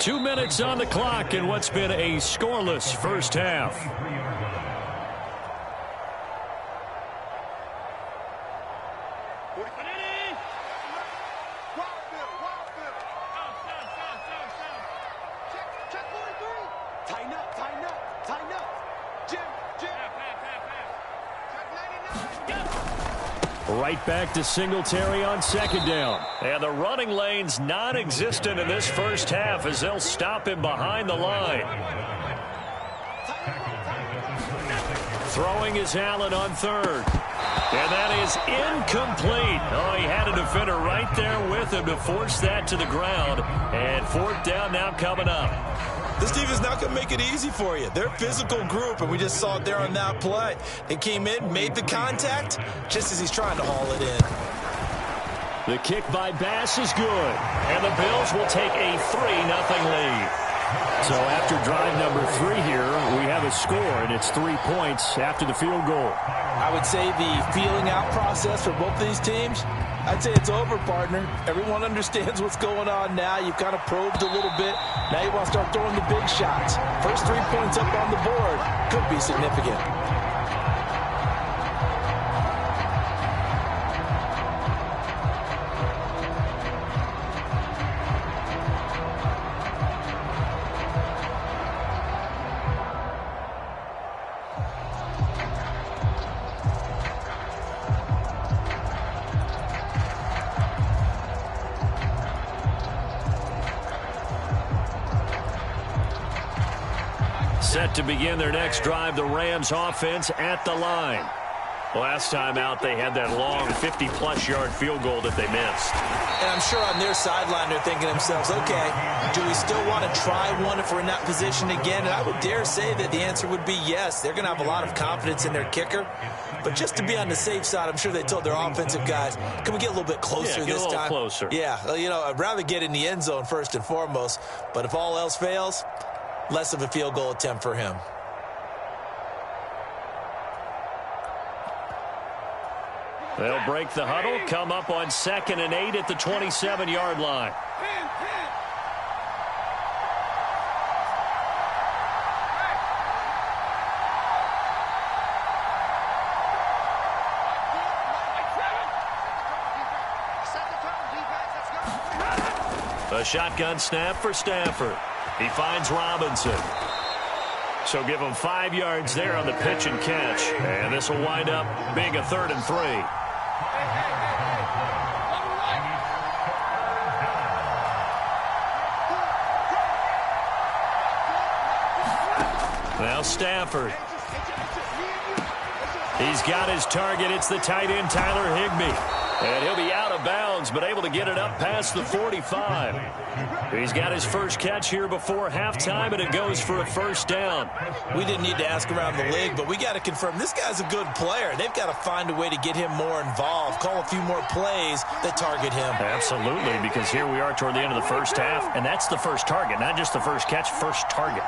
Two minutes on the clock in what's been a scoreless first half. Right back to Singletary on second down. And the running lane's non-existent in this first half as they'll stop him behind the line. Throwing is Allen on third. And that is incomplete. Oh, he had a defender right there with him to force that to the ground. And fourth down now coming up. This defense not going to make it easy for you. They're a physical group, and we just saw it there on that play. They came in, made the contact, just as he's trying to haul it in. The kick by Bass is good. And the Bills will take a 3-0 lead. So after drive number 3 here, we have a score, and it's 3 points after the field goal. I would say the feeling out process for both these teams, I'd say it's over, partner. Everyone understands what's going on now. You've kind of probed a little bit. Now you want to start throwing the big shots. First 3 points up on the board could be significant. Set to begin their next drive, the Rams offense at the line. Last time out, they had that long 50-plus yard field goal that they missed. And I'm sure on their sideline they're thinking to themselves, okay, do we still want to try one if we're in that position again? And I would dare say that the answer would be yes. They're going to have a lot of confidence in their kicker. But just to be on the safe side, I'm sure they told their offensive guys, can we get a little bit closer this time? Closer. Yeah, you know, I'd rather get in the end zone first and foremost. But if all else fails, less of a field goal attempt for him. They'll break the huddle, come up on 2nd and 8 at the 27-yard line. A shotgun snap for Stafford. He finds Robinson. So give him 5 yards there on the pitch and catch. And this will wind up being a 3rd and 3. Now Stafford. He's got his target. It's the tight end, Tyler Higbee. And he'll be out of bounds, but able to get it up past the 45. He's got his first catch here before halftime, and it goes for a first down. We didn't need to ask around the league, but we got to confirm this guy's a good player. They've got to find a way to get him more involved, call a few more plays that target him. Absolutely, because here we are toward the end of the first half, and that's the first target, not just the first catch, first target.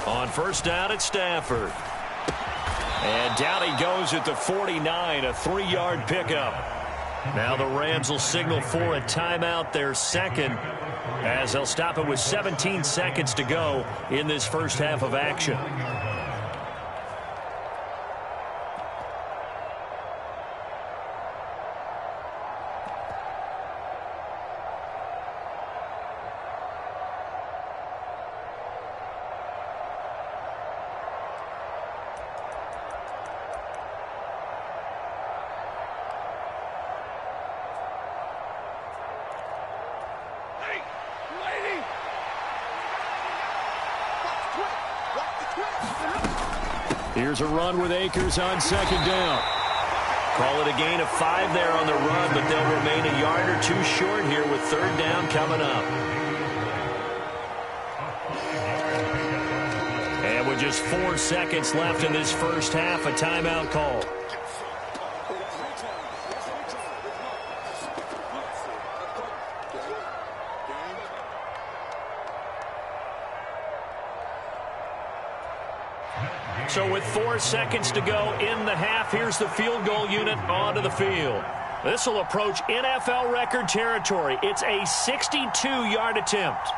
On first down at Stafford. And down he goes at the 49, a 3-yard pickup. Now the Rams will signal for a timeout, their second, as they'll stop it with 17 seconds to go in this first half of action. Here's a run with Akers on second down. Call it a gain of 5 there on the run, but they'll remain a yard or 2 short here with third down coming up. And with just 4 seconds left in this first half, a timeout call. So with 4 seconds to go in the half, here's the field goal unit onto the field. This will approach NFL record territory. It's a 62-yard attempt.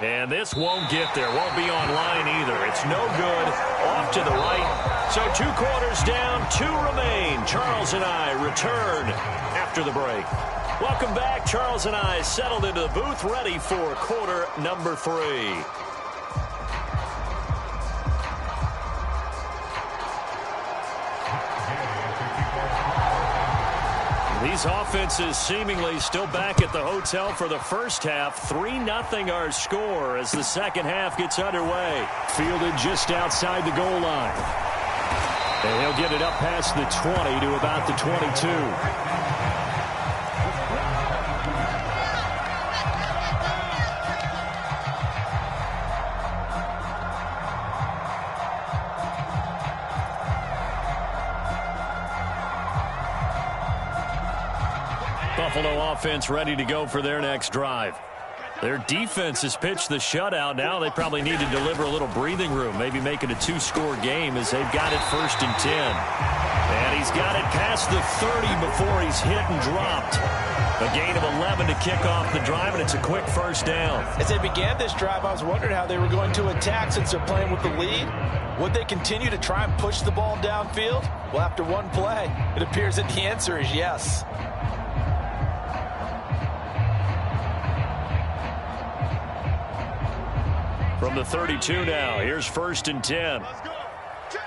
And this won't get there, won't be on line either. It's no good, off to the right. So 2 quarters down, 2 remain. Charles and I return after the break. Welcome back. Charles and I settled into the booth, ready for quarter number 3. These offenses seemingly still back at the hotel for the first half. 3-0 our score as the second half gets underway. Fielded just outside the goal line. And he'll get it up past the 20 to about the 22. Buffalo offense ready to go for their next drive. Their defense has pitched the shutout. Now they probably need to deliver a little breathing room, maybe make it a 2-score game as they've got it 1st and 10. And he's got it past the 30 before he's hit and dropped. A gain of 11 to kick off the drive, and it's a quick first down. As they began this drive, I was wondering how they were going to attack since they're playing with the lead. Would they continue to try and push the ball downfield? Well, after one play, it appears that the answer is yes. From the 32 now, here's 1st and 10. Let's go. Check.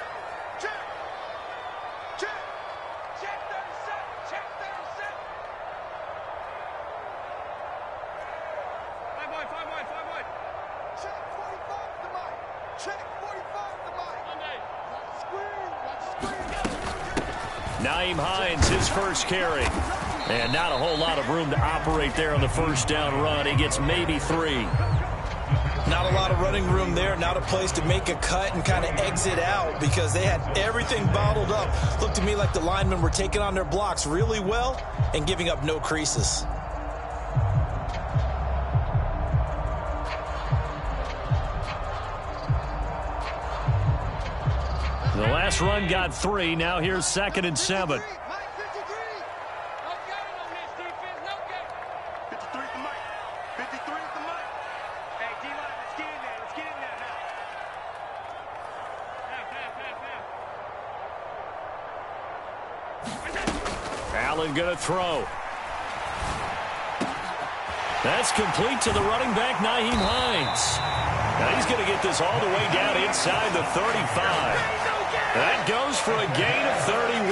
Check. Check. Check 37. Check 37. 5 wide, 5 wide, 5 wide. Check 45 the mic. Check 45 the mic. Monday. Watch the screen. Nyheim Hines, his first carry. And not a whole lot of room to operate there on the first down run. He gets maybe 3. Not a lot of running room there, not a place to make a cut and kind of exit out because they had everything bottled up. Looked to me like the linemen were taking on their blocks really well and giving up no creases. The last run got 3. Now here's 2nd and 7. Mike 53. No gain on this defense. No gain. 53 is the mic. 53 is the mic. Hey, D-line, let's get in there. Let's get in there now. Allen going to throw. That's complete to the running back, Nyheim Hines. Now he's going to get this all the way down inside the 35. That goes for a gain of 31.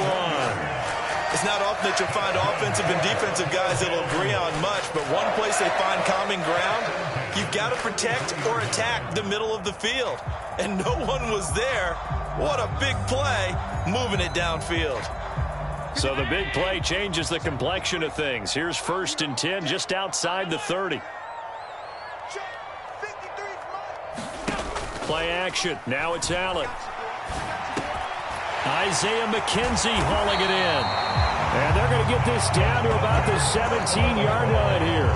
It's not often that you'll find offensive and defensive guys that will agree on much, but one place they find common ground, you've got to protect or attack the middle of the field. And no one was there. What a big play, moving it downfield. So the big play changes the complexion of things. Here's 1st and 10 just outside the 30. Play action. Now it's Allen. Isaiah McKenzie hauling it in. And they're going to get this down to about the 17-yard line here.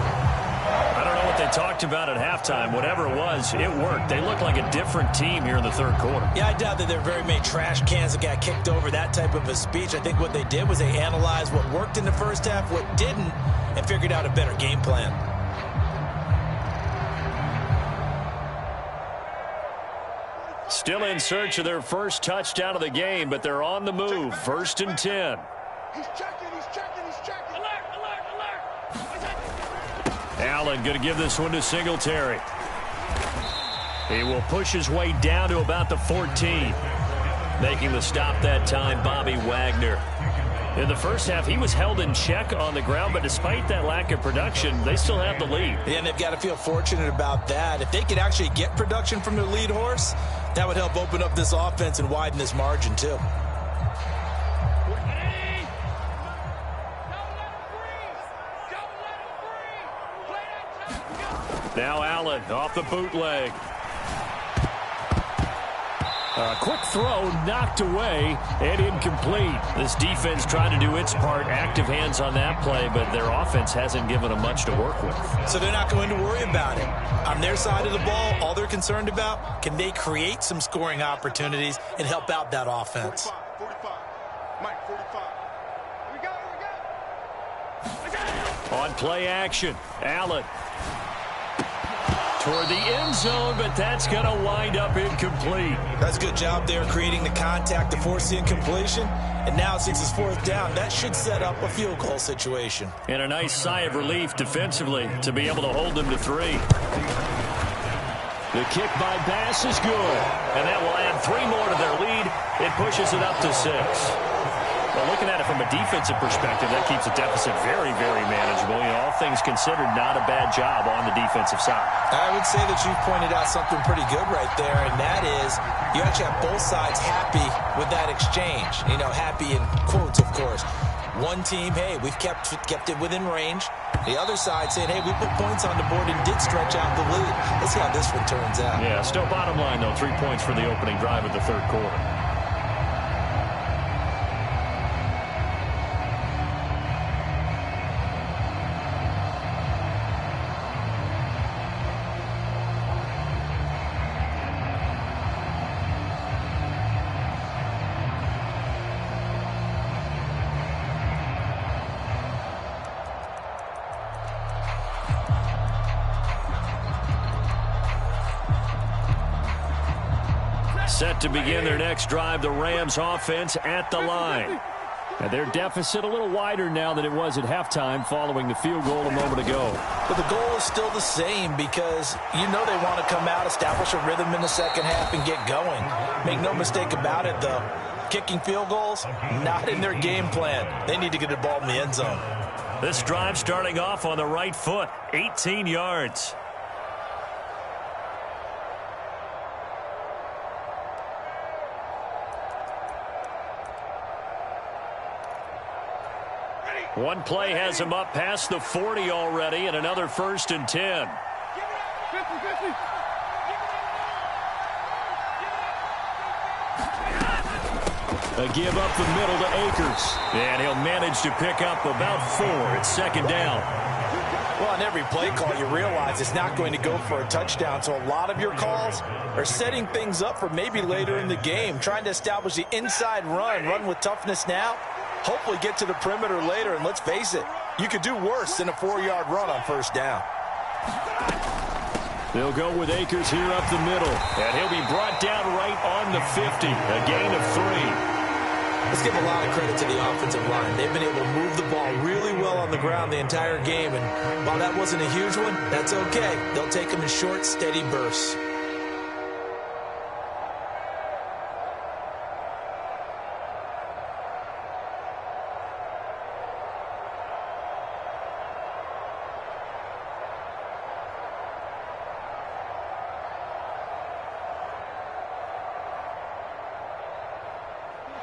I don't know what they talked about at halftime. Whatever it was, it worked. They look like a different team here in the 3rd quarter. Yeah, I doubt that there are very many trash cans that got kicked over that type of a speech. I think what they did was they analyzed what worked in the first half, what didn't, and figured out a better game plan. Still in search of their first touchdown of the game, but they're on the move. 1st and 10. He's checking, he's checking, he's checking. Alert, alert, alert. Allen going to give this one to Singletary. He will push his way down to about the 14. Making the stop that time, Bobby Wagner. In the first half, he was held in check on the ground, but despite that lack of production, they still have the lead. Yeah, and they've got to feel fortunate about that. If they could actually get production from their lead horse, that would help open up this offense and widen this margin, too. Now Allen off the bootleg. A quick throw knocked away and incomplete. This defense trying to do its part. Active hands on that play, but their offense hasn't given them much to work with. So they're not going to worry about it. On their side of the ball, all they're concerned about, can they create some scoring opportunities and help out that offense? 45. Mike, 45. Here we go. On play action, Allen. toward the end zone, but that's going to wind up incomplete. That's a good job there creating the contact to force the incompletion. And now since it's fourth down, that should set up a field goal situation. And a nice sigh of relief defensively to be able to hold them to 3. The kick by Bass is good, and that will add 3 more to their lead. It pushes it up to 6. Well, looking at it from a defensive perspective, that keeps the deficit very, very manageable. You know, all things considered, not a bad job on the defensive side. I would say that you've pointed out something pretty good right there, and that is you actually have both sides happy with that exchange. You know, happy in quotes, of course. One team, hey, we've kept it within range. The other side saying, hey, we put points on the board and did stretch out the lead. Let's see how this one turns out. Yeah, still bottom line, though, 3 points for the opening drive of the third quarter. Set to begin their next drive, the Rams offense at the line. And their deficit a little wider now than it was at halftime following the field goal a moment ago. But the goal is still the same because you know they want to come out, establish a rhythm in the second half, and get going. Make no mistake about it, though. Kicking field goals, not in their game plan. They need to get the ball in the end zone. This drive starting off on the right foot, 18 yards. One play has him up past the 40 already, and another 1st and 10. A give up the middle to Akers. And he'll manage to pick up about 4. It's 2nd down. Well, on every play call, you realize it's not going to go for a touchdown. So a lot of your calls are setting things up for maybe later in the game, trying to establish the inside run with toughness now. Hopefully get to the perimeter later, and let's face it, you could do worse than a 4-yard run on 1st down. They'll go with Akers here up the middle, and he'll be brought down right on the 50, a gain of 3. Let's give a lot of credit to the offensive line. They've been able to move the ball really well on the ground the entire game, and while that wasn't a huge one, that's okay. They'll take them in short, steady bursts.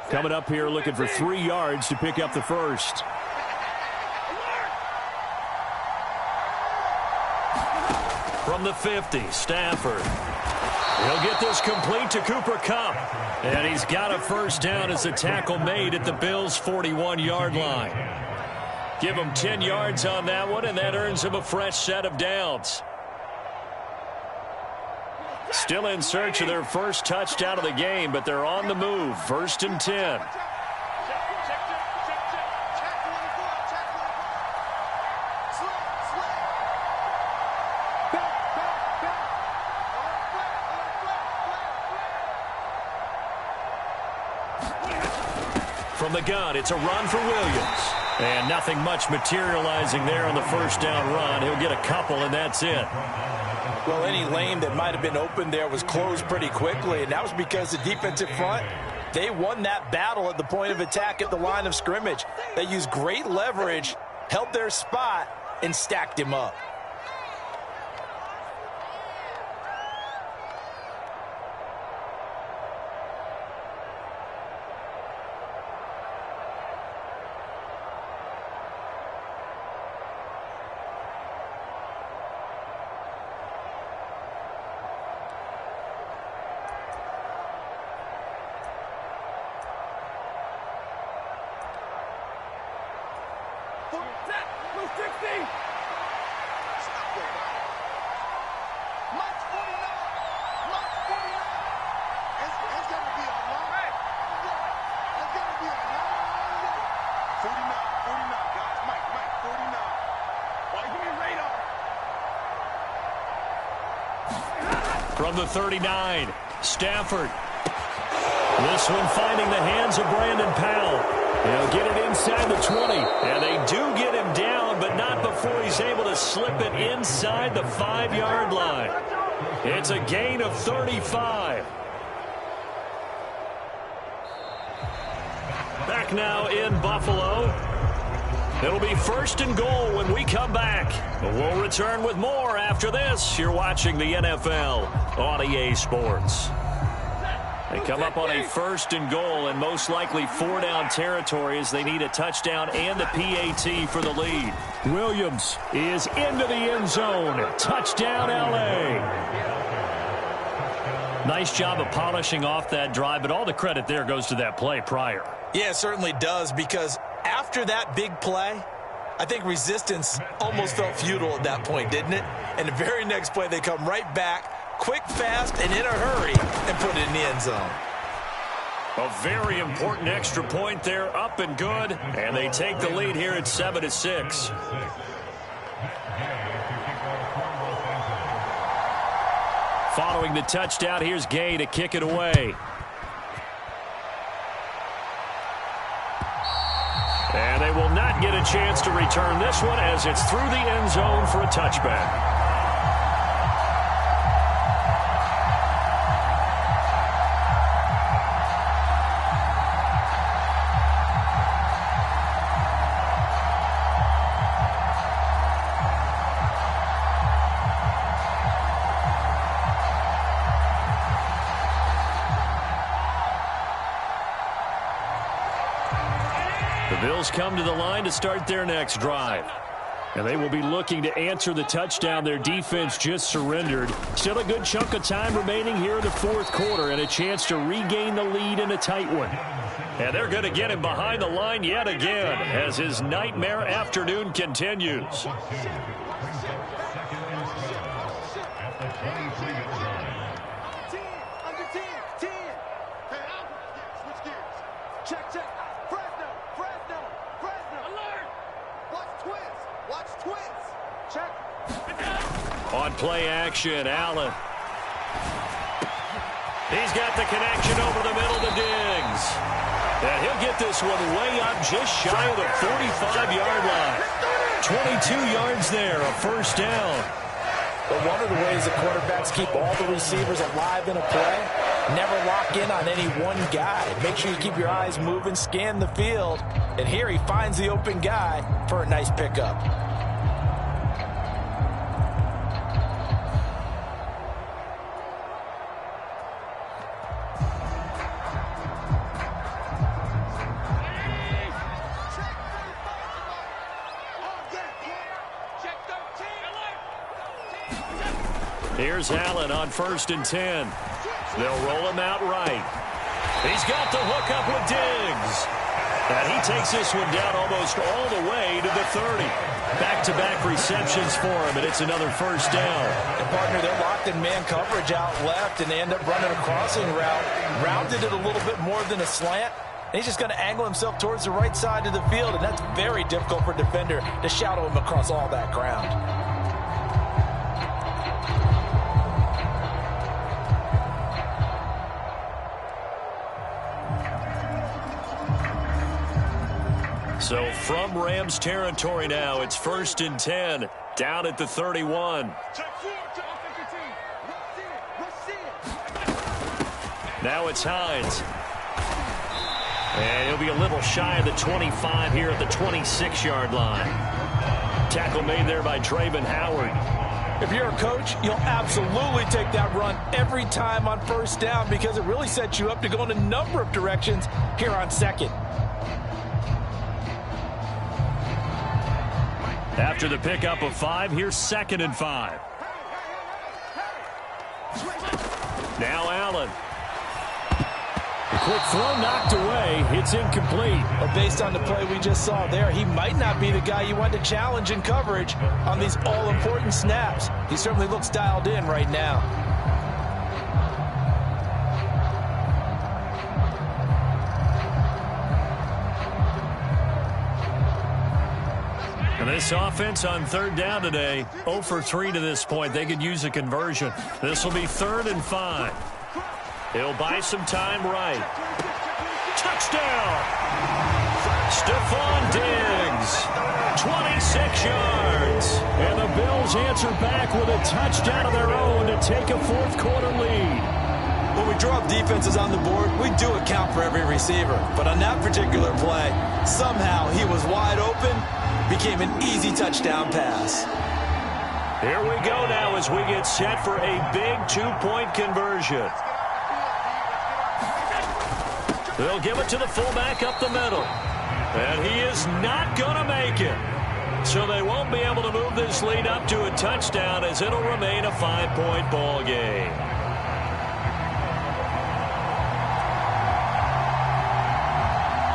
Coming up here looking for 3 yards to pick up the 1st. From the 50, Stafford. He'll get this complete to Cooper Kupp. And he's got a 1st down as the tackle made at the Bills' 41-yard line. Give him 10 yards on that one, and that earns him a fresh set of downs. Still in search of their 1st touchdown of the game, but they're on the move. 1st and 10. From the gun, it's a run for Williams. And nothing much materializing there on the 1st down run. He'll get a couple, and that's it. Well, any lane that might have been open there was closed pretty quickly, and that was because the defensive front, they won that battle at the point of attack at the line of scrimmage. They used great leverage, held their spot, and stacked him up. From the 39, Stafford. This one finding the hands of Brandon Powell. He'll get it inside the 20. And they do get him down, but not before he's able to slip it inside the 5-yard line. It's a gain of 35. Back now in Buffalo. It'll be 1st and goal when we come back. We'll return with more after this. You're watching the NFL on EA Sports. They come up on a 1st and goal and most likely 4-down territory as they need a touchdown and the PAT for the lead. Williams is into the end zone. Touchdown, L.A. Nice job of polishing off that drive, but all the credit there goes to that play prior. Yeah, it certainly does, because after that big play, I think resistance almost felt futile at that point, didn't it? And the very next play, they come right back, quick, fast, and in a hurry, and put it in the end zone. A very important extra point there, up and good, and they take the lead here at 7-6. Following the touchdown, here's Gay to kick it away. And they will not get a chance to return this one as it's through the end zone for a touchback. The Bills come to the line to start their next drive. And they will be looking to answer the touchdown their defense just surrendered. Still a good chunk of time remaining here in the 4th quarter and a chance to regain the lead in a tight one. And they're going to get him behind the line yet again as his nightmare afternoon continues. On play action, Allen. He's got the connection over the middle to Diggs. And he'll get this one way up just shy of the 45-yard line. 22 yards there, a 1st down. But one of the ways the quarterbacks keep all the receivers alive in a play, never lock in on any one guy. Make sure you keep your eyes moving, scan the field. And here he finds the open guy for a nice pickup. Here's Allen on 1st and 10. They'll roll him out right. He's got the hook up with Diggs. And he takes this one down almost all the way to the 30. Back-to-back receptions for him, and it's another 1st down. And partner, they're locked in man coverage out left, and they end up running a crossing route. Rounded it a little bit more than a slant. And he's just going to angle himself towards the right side of the field, and that's very difficult for a defender to shadow him across all that ground. So from Rams territory now, it's 1st and 10, down at the 31. Now it's Hines. And he'll be a little shy of the 25 here at the 26-yard line. Tackle made there by Trayvon Howard. If you're a coach, you'll absolutely take that run every time on 1st down because it really sets you up to go in a number of directions here on 2nd. After the pickup of 5, here's 2nd and 5. Now Allen. The quick throw knocked away. It's incomplete. But based on the play we just saw there, he might not be the guy you want to challenge in coverage on these all-important snaps. He certainly looks dialed in right now. And this offense on third down today, 0 for 3 to this point. They could use a conversion. This will be 3rd and 5. He'll buy some time right. Touchdown! Stephon Diggs, 26 yards. And the Bills answer back with a touchdown of their own to take a fourth-quarter lead. When we draw up defenses on the board, we do account for every receiver. But on that particular play, somehow he was wide open, became an easy touchdown pass. Here we go now as we get set for a big 2-point conversion. They'll give it to the fullback up the middle. And he is not going to make it. So they won't be able to move this lead up to a touchdown as it'll remain a 5-point ball game.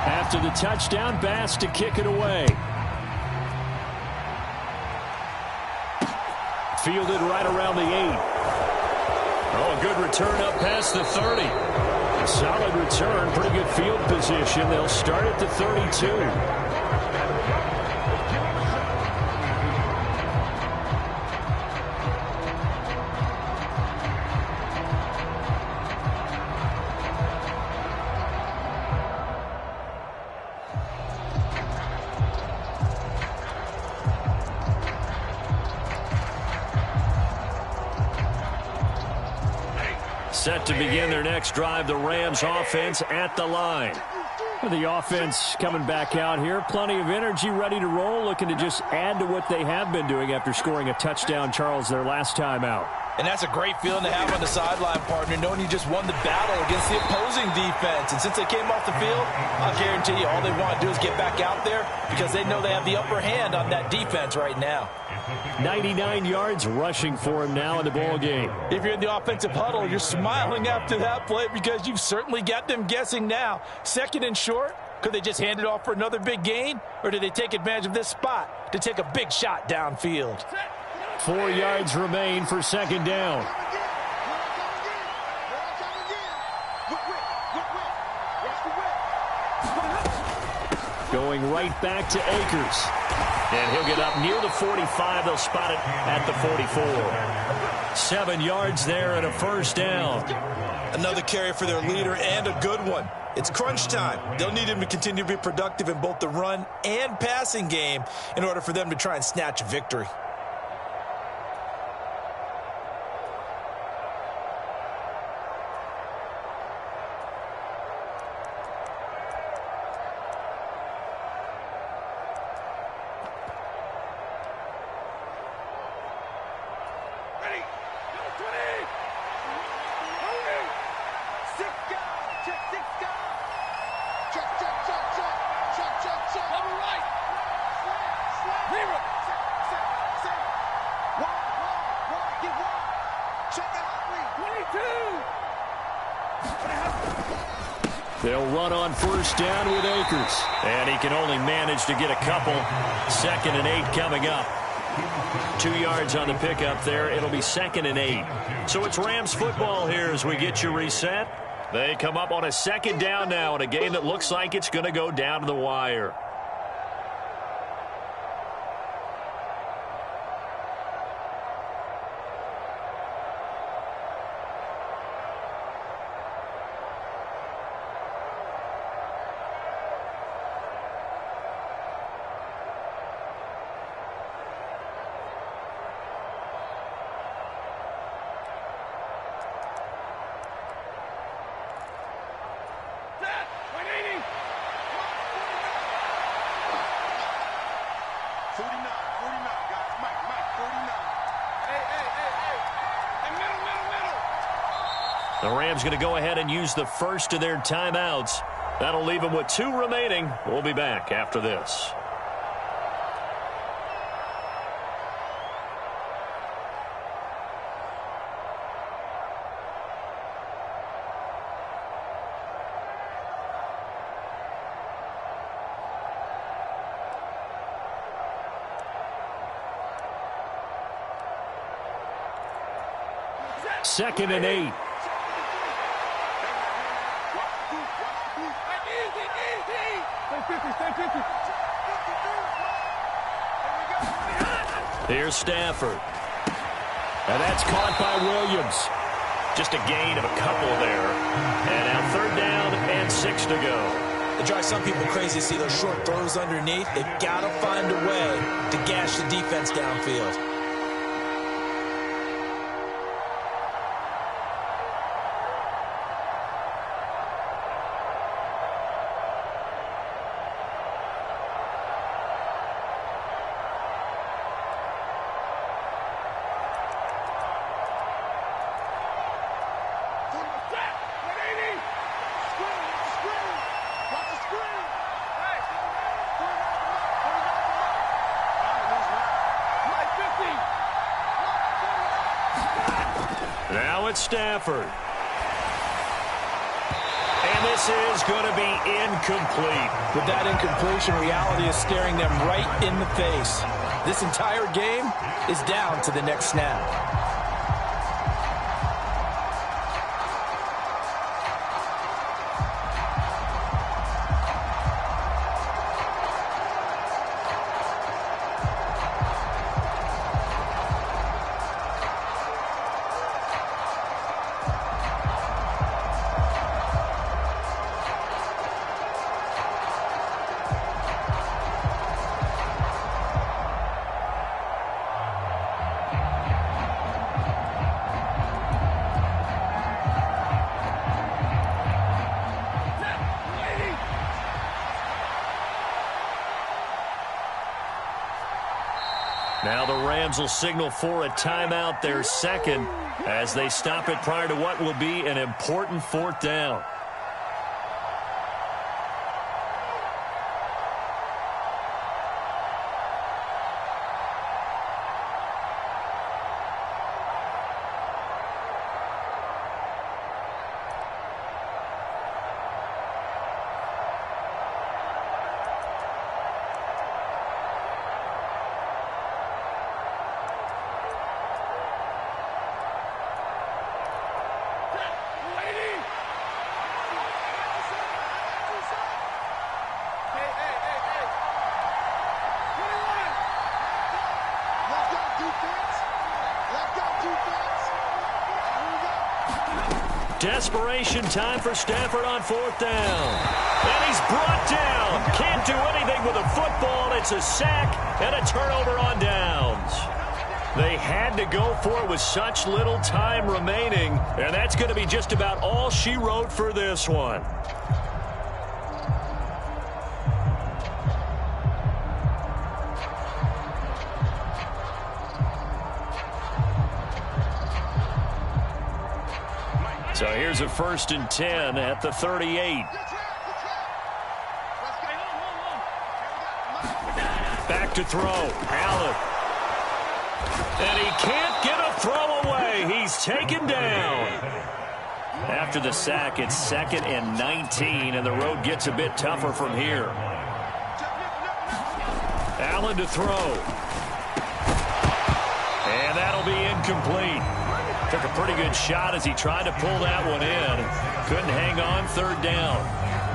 After the touchdown, Bass to kick it away. Fielded right around the 8. Oh, a good return up past the 30. Solid return, pretty good field position. They'll start at the 32. Set to begin their next drive, the Rams offense at the line. The offense coming back out here. Plenty of energy, ready to roll, looking to just add to what they have been doing after scoring a touchdown, Charles, their last time out. And that's a great feeling to have on the sideline, partner, knowing you just won the battle against the opposing defense. And since they came off the field, I'll guarantee you all they want to do is get back out there because they know they have the upper hand on that defense right now. 99 yards rushing for him now in the ball game. If you're in the offensive huddle, you're smiling after that play because you've certainly got them guessing now. 2nd and short, could they just hand it off for another big gain? Or did they take advantage of this spot to take a big shot downfield? 4 yards remain for 2nd down. Going right back to Akers. And he'll get up near the 45. They'll spot it at the 44. 7 yards there and a first down. Another carry for their leader and a good one. It's crunch time. They'll need him to continue to be productive in both the run and passing game in order for them to try and snatch a victory. They'll run on first down with Akers. And he can only manage to get a couple. 2nd and 8 coming up. 2 yards on the pickup there. It'll be 2nd and 8. So it's Rams football here as we get you reset. They come up on a 2nd down now in a game that looks like it's going to go down to the wire. The Rams going to go ahead and use the first of their timeouts. That'll leave them with 2 remaining. We'll be back after this. Second and 8. Here's Stafford. And that's caught by Williams. Just a gain of a couple there. And now 3rd down and 6 to go. It drives some people crazy to see those short throws underneath. They've got to find a way to gash the defense downfield. Now it's Stafford. And this is going to be incomplete. With that incompletion, reality is staring them right in the face. This entire game is down to the next snap. Now the Rams will signal for a timeout, their second, as they stop it prior to what will be an important 4th down. Desperation time for Stafford on 4th down. And he's brought down. Can't do anything with a football. It's a sack and a turnover on downs. They had to go for it with such little time remaining, and that's going to be just about all she wrote for this one. So here's a 1st and 10 at the 38. Back to throw. Allen. And he can't get a throw away. He's taken down. After the sack, it's 2nd and 19, and the road gets a bit tougher from here. Allen to throw. And that'll be incomplete. Took a pretty good shot as he tried to pull that one in. Couldn't hang on, 3rd down.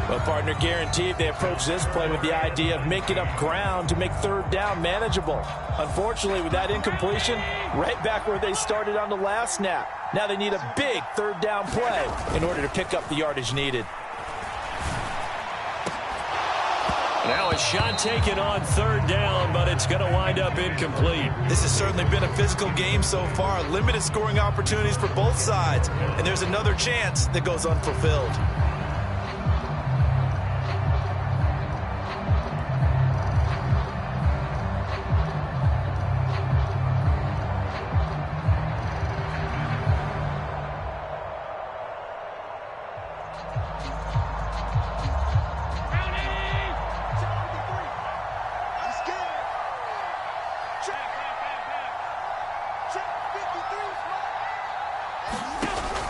Well, partner, guaranteed they approach this play with the idea of making up ground to make 3rd down manageable. Unfortunately, with that incompletion, right back where they started on the last snap. Now they need a big 3rd down play in order to pick up the yardage needed. Now a shot taken on 3rd down, but it's going to wind up incomplete. This has certainly been a physical game so far. Limited scoring opportunities for both sides. And there's another chance that goes unfulfilled.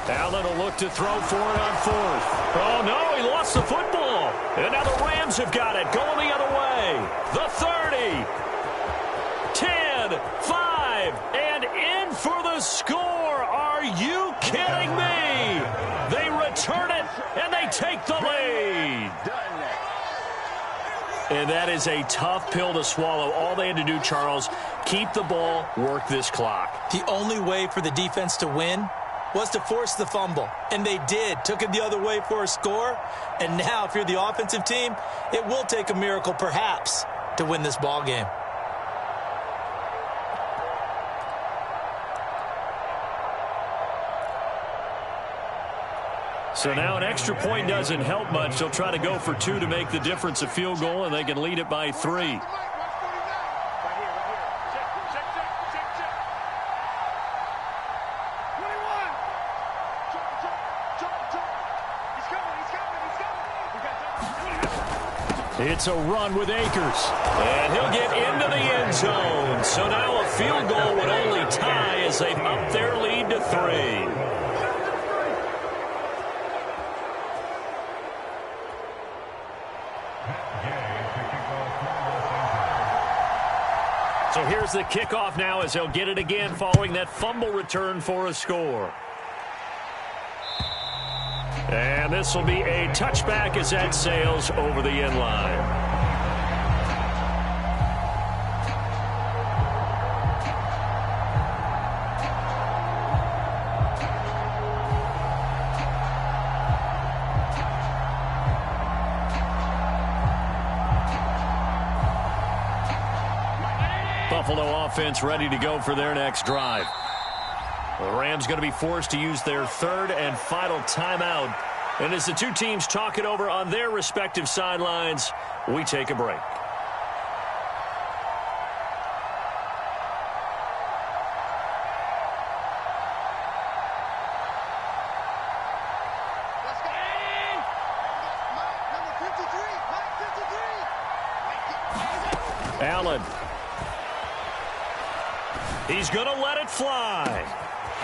Allen will look to throw for it on 4th. Oh, no, he lost the football. And now the Rams have got it, going the other way. The 30, 10, 5, and in for the score. Are you kidding me? They return it, and they take the lead. And that is a tough pill to swallow. All they had to do, Charles, keep the ball, work this clock. The only way for the defense to win was to force the fumble. And they did. Took it the other way for a score. And now, if you're the offensive team, it will take a miracle, perhaps, to win this ball game. So now an extra point doesn't help much. They'll try to go for 2 to make the difference a field goal, and they can lead it by 3. It's a run with Akers. And he'll get into the end zone. So now a field goal would only tie as they've upped their lead to 3. So here's the kickoff now as they'll get it again following that fumble return for a score. And this will be a touchback as that sails over the end line. Buffalo offense ready to go for their next drive. The Rams going to be forced to use their 3rd and final timeout. And as the two teams talk it over on their respective sidelines, we take a break. Allen. He's going to let it fly.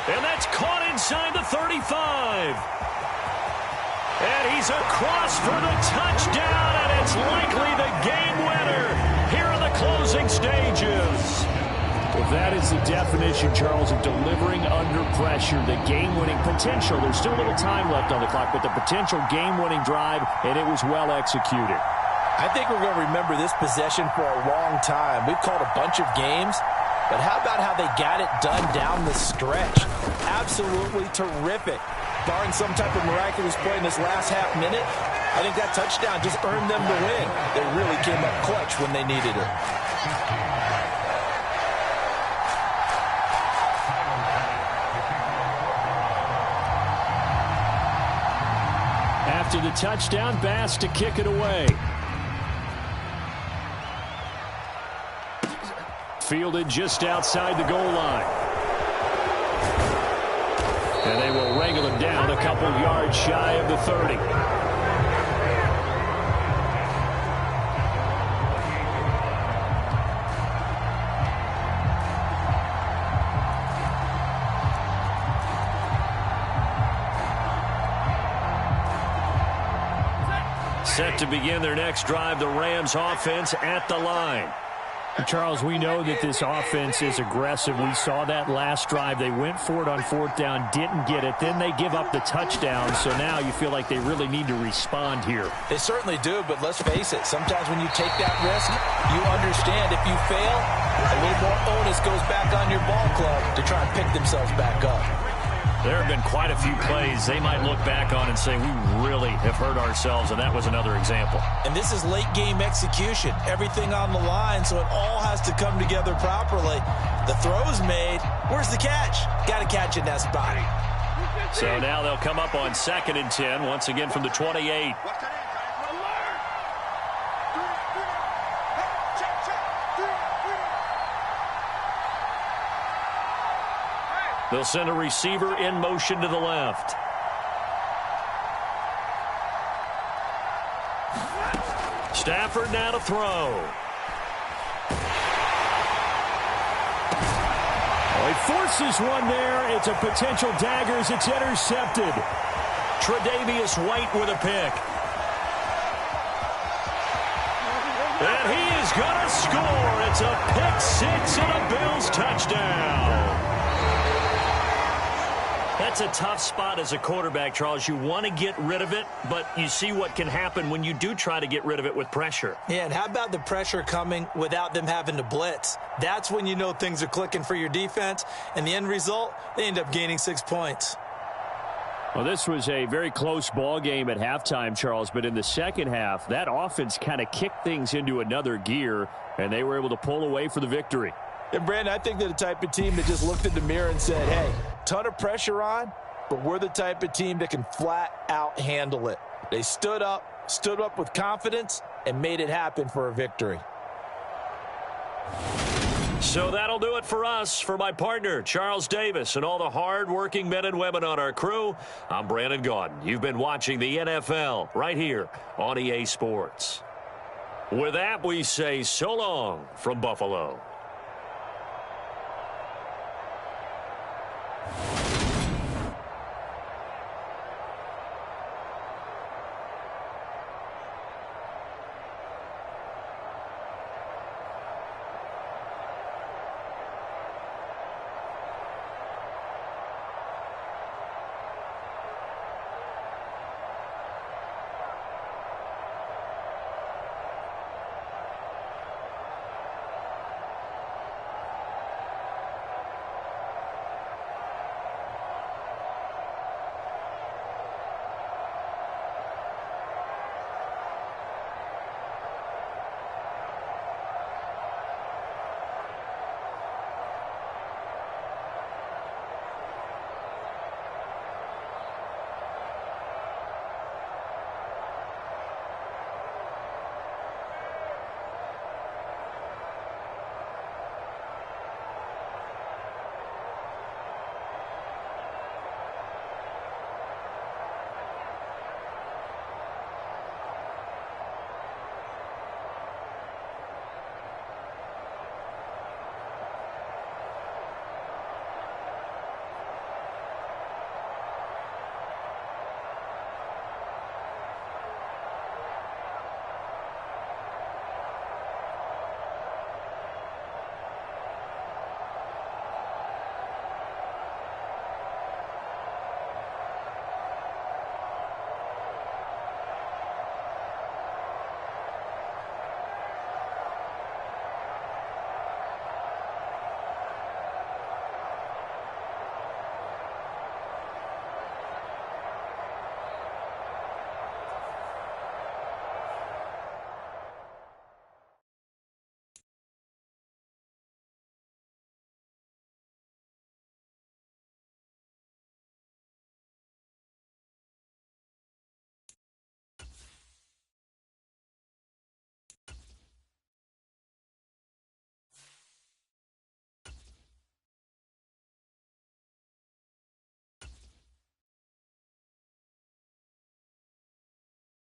And that's caught inside the 35. And he's across for the touchdown, and it's likely the game winner here in the closing stages. Well, that is the definition, Charles, of delivering under pressure. The game-winning potential. There's still a little time left on the clock, but the potential game-winning drive, and it was well executed. I think we're going to remember this possession for a long time. We've called a bunch of games, but how about how they got it done down the stretch? Absolutely terrific. Barring some type of miraculous play in this last half minute, I think that touchdown just earned them the win. They really came up clutch when they needed it. After the touchdown, Bass to kick it away. Fielded just outside the goal line. And they will wrangle him down a couple yards shy of the 30. Set to begin their next drive, the Rams offense at the line. Charles, we know that this offense is aggressive. We saw that last drive. They went for it on 4th down, didn't get it. Then they give up the touchdown. So now you feel like they really need to respond here. They certainly do, but let's face it. Sometimes when you take that risk, you understand if you fail, a little more onus goes back on your ball club to try and pick themselves back up. There have been quite a few plays they might look back on and say, we really have hurt ourselves, and that was another example. And this is late-game execution. Everything on the line, so it all has to come together properly. The throw's made. Where's the catch? Got to catch in that spot. So now they'll come up on 2nd and 10, once again from the 28. They'll send a receiver in motion to the left. Stafford now to throw. Well, he forces one there. It's a potential dagger as it's intercepted. Tre'Davious White with a pick. And he is going to score. It's a pick six and a Bills touchdown. That's a tough spot as a quarterback, Charles. You want to get rid of it, but you see what can happen when you do try to get rid of it with pressure. Yeah, and how about the pressure coming without them having to blitz? That's when you know things are clicking for your defense, and the end result, they end up gaining 6 points. Well, this was a very close ball game at halftime, Charles, but in the second half, that offense kind of kicked things into another gear, and they were able to pull away for the victory. And, Brandon, I think they're the type of team that just looked in the mirror and said, hey, ton of pressure on, but we're the type of team that can flat out handle it. They stood up with confidence, and made it happen for a victory. So that'll do it for us. For my partner, Charles Davis, and all the hard-working men and women on our crew, I'm Brandon Gaudin. You've been watching the NFL right here on EA Sports. With that, we say so long from Buffalo.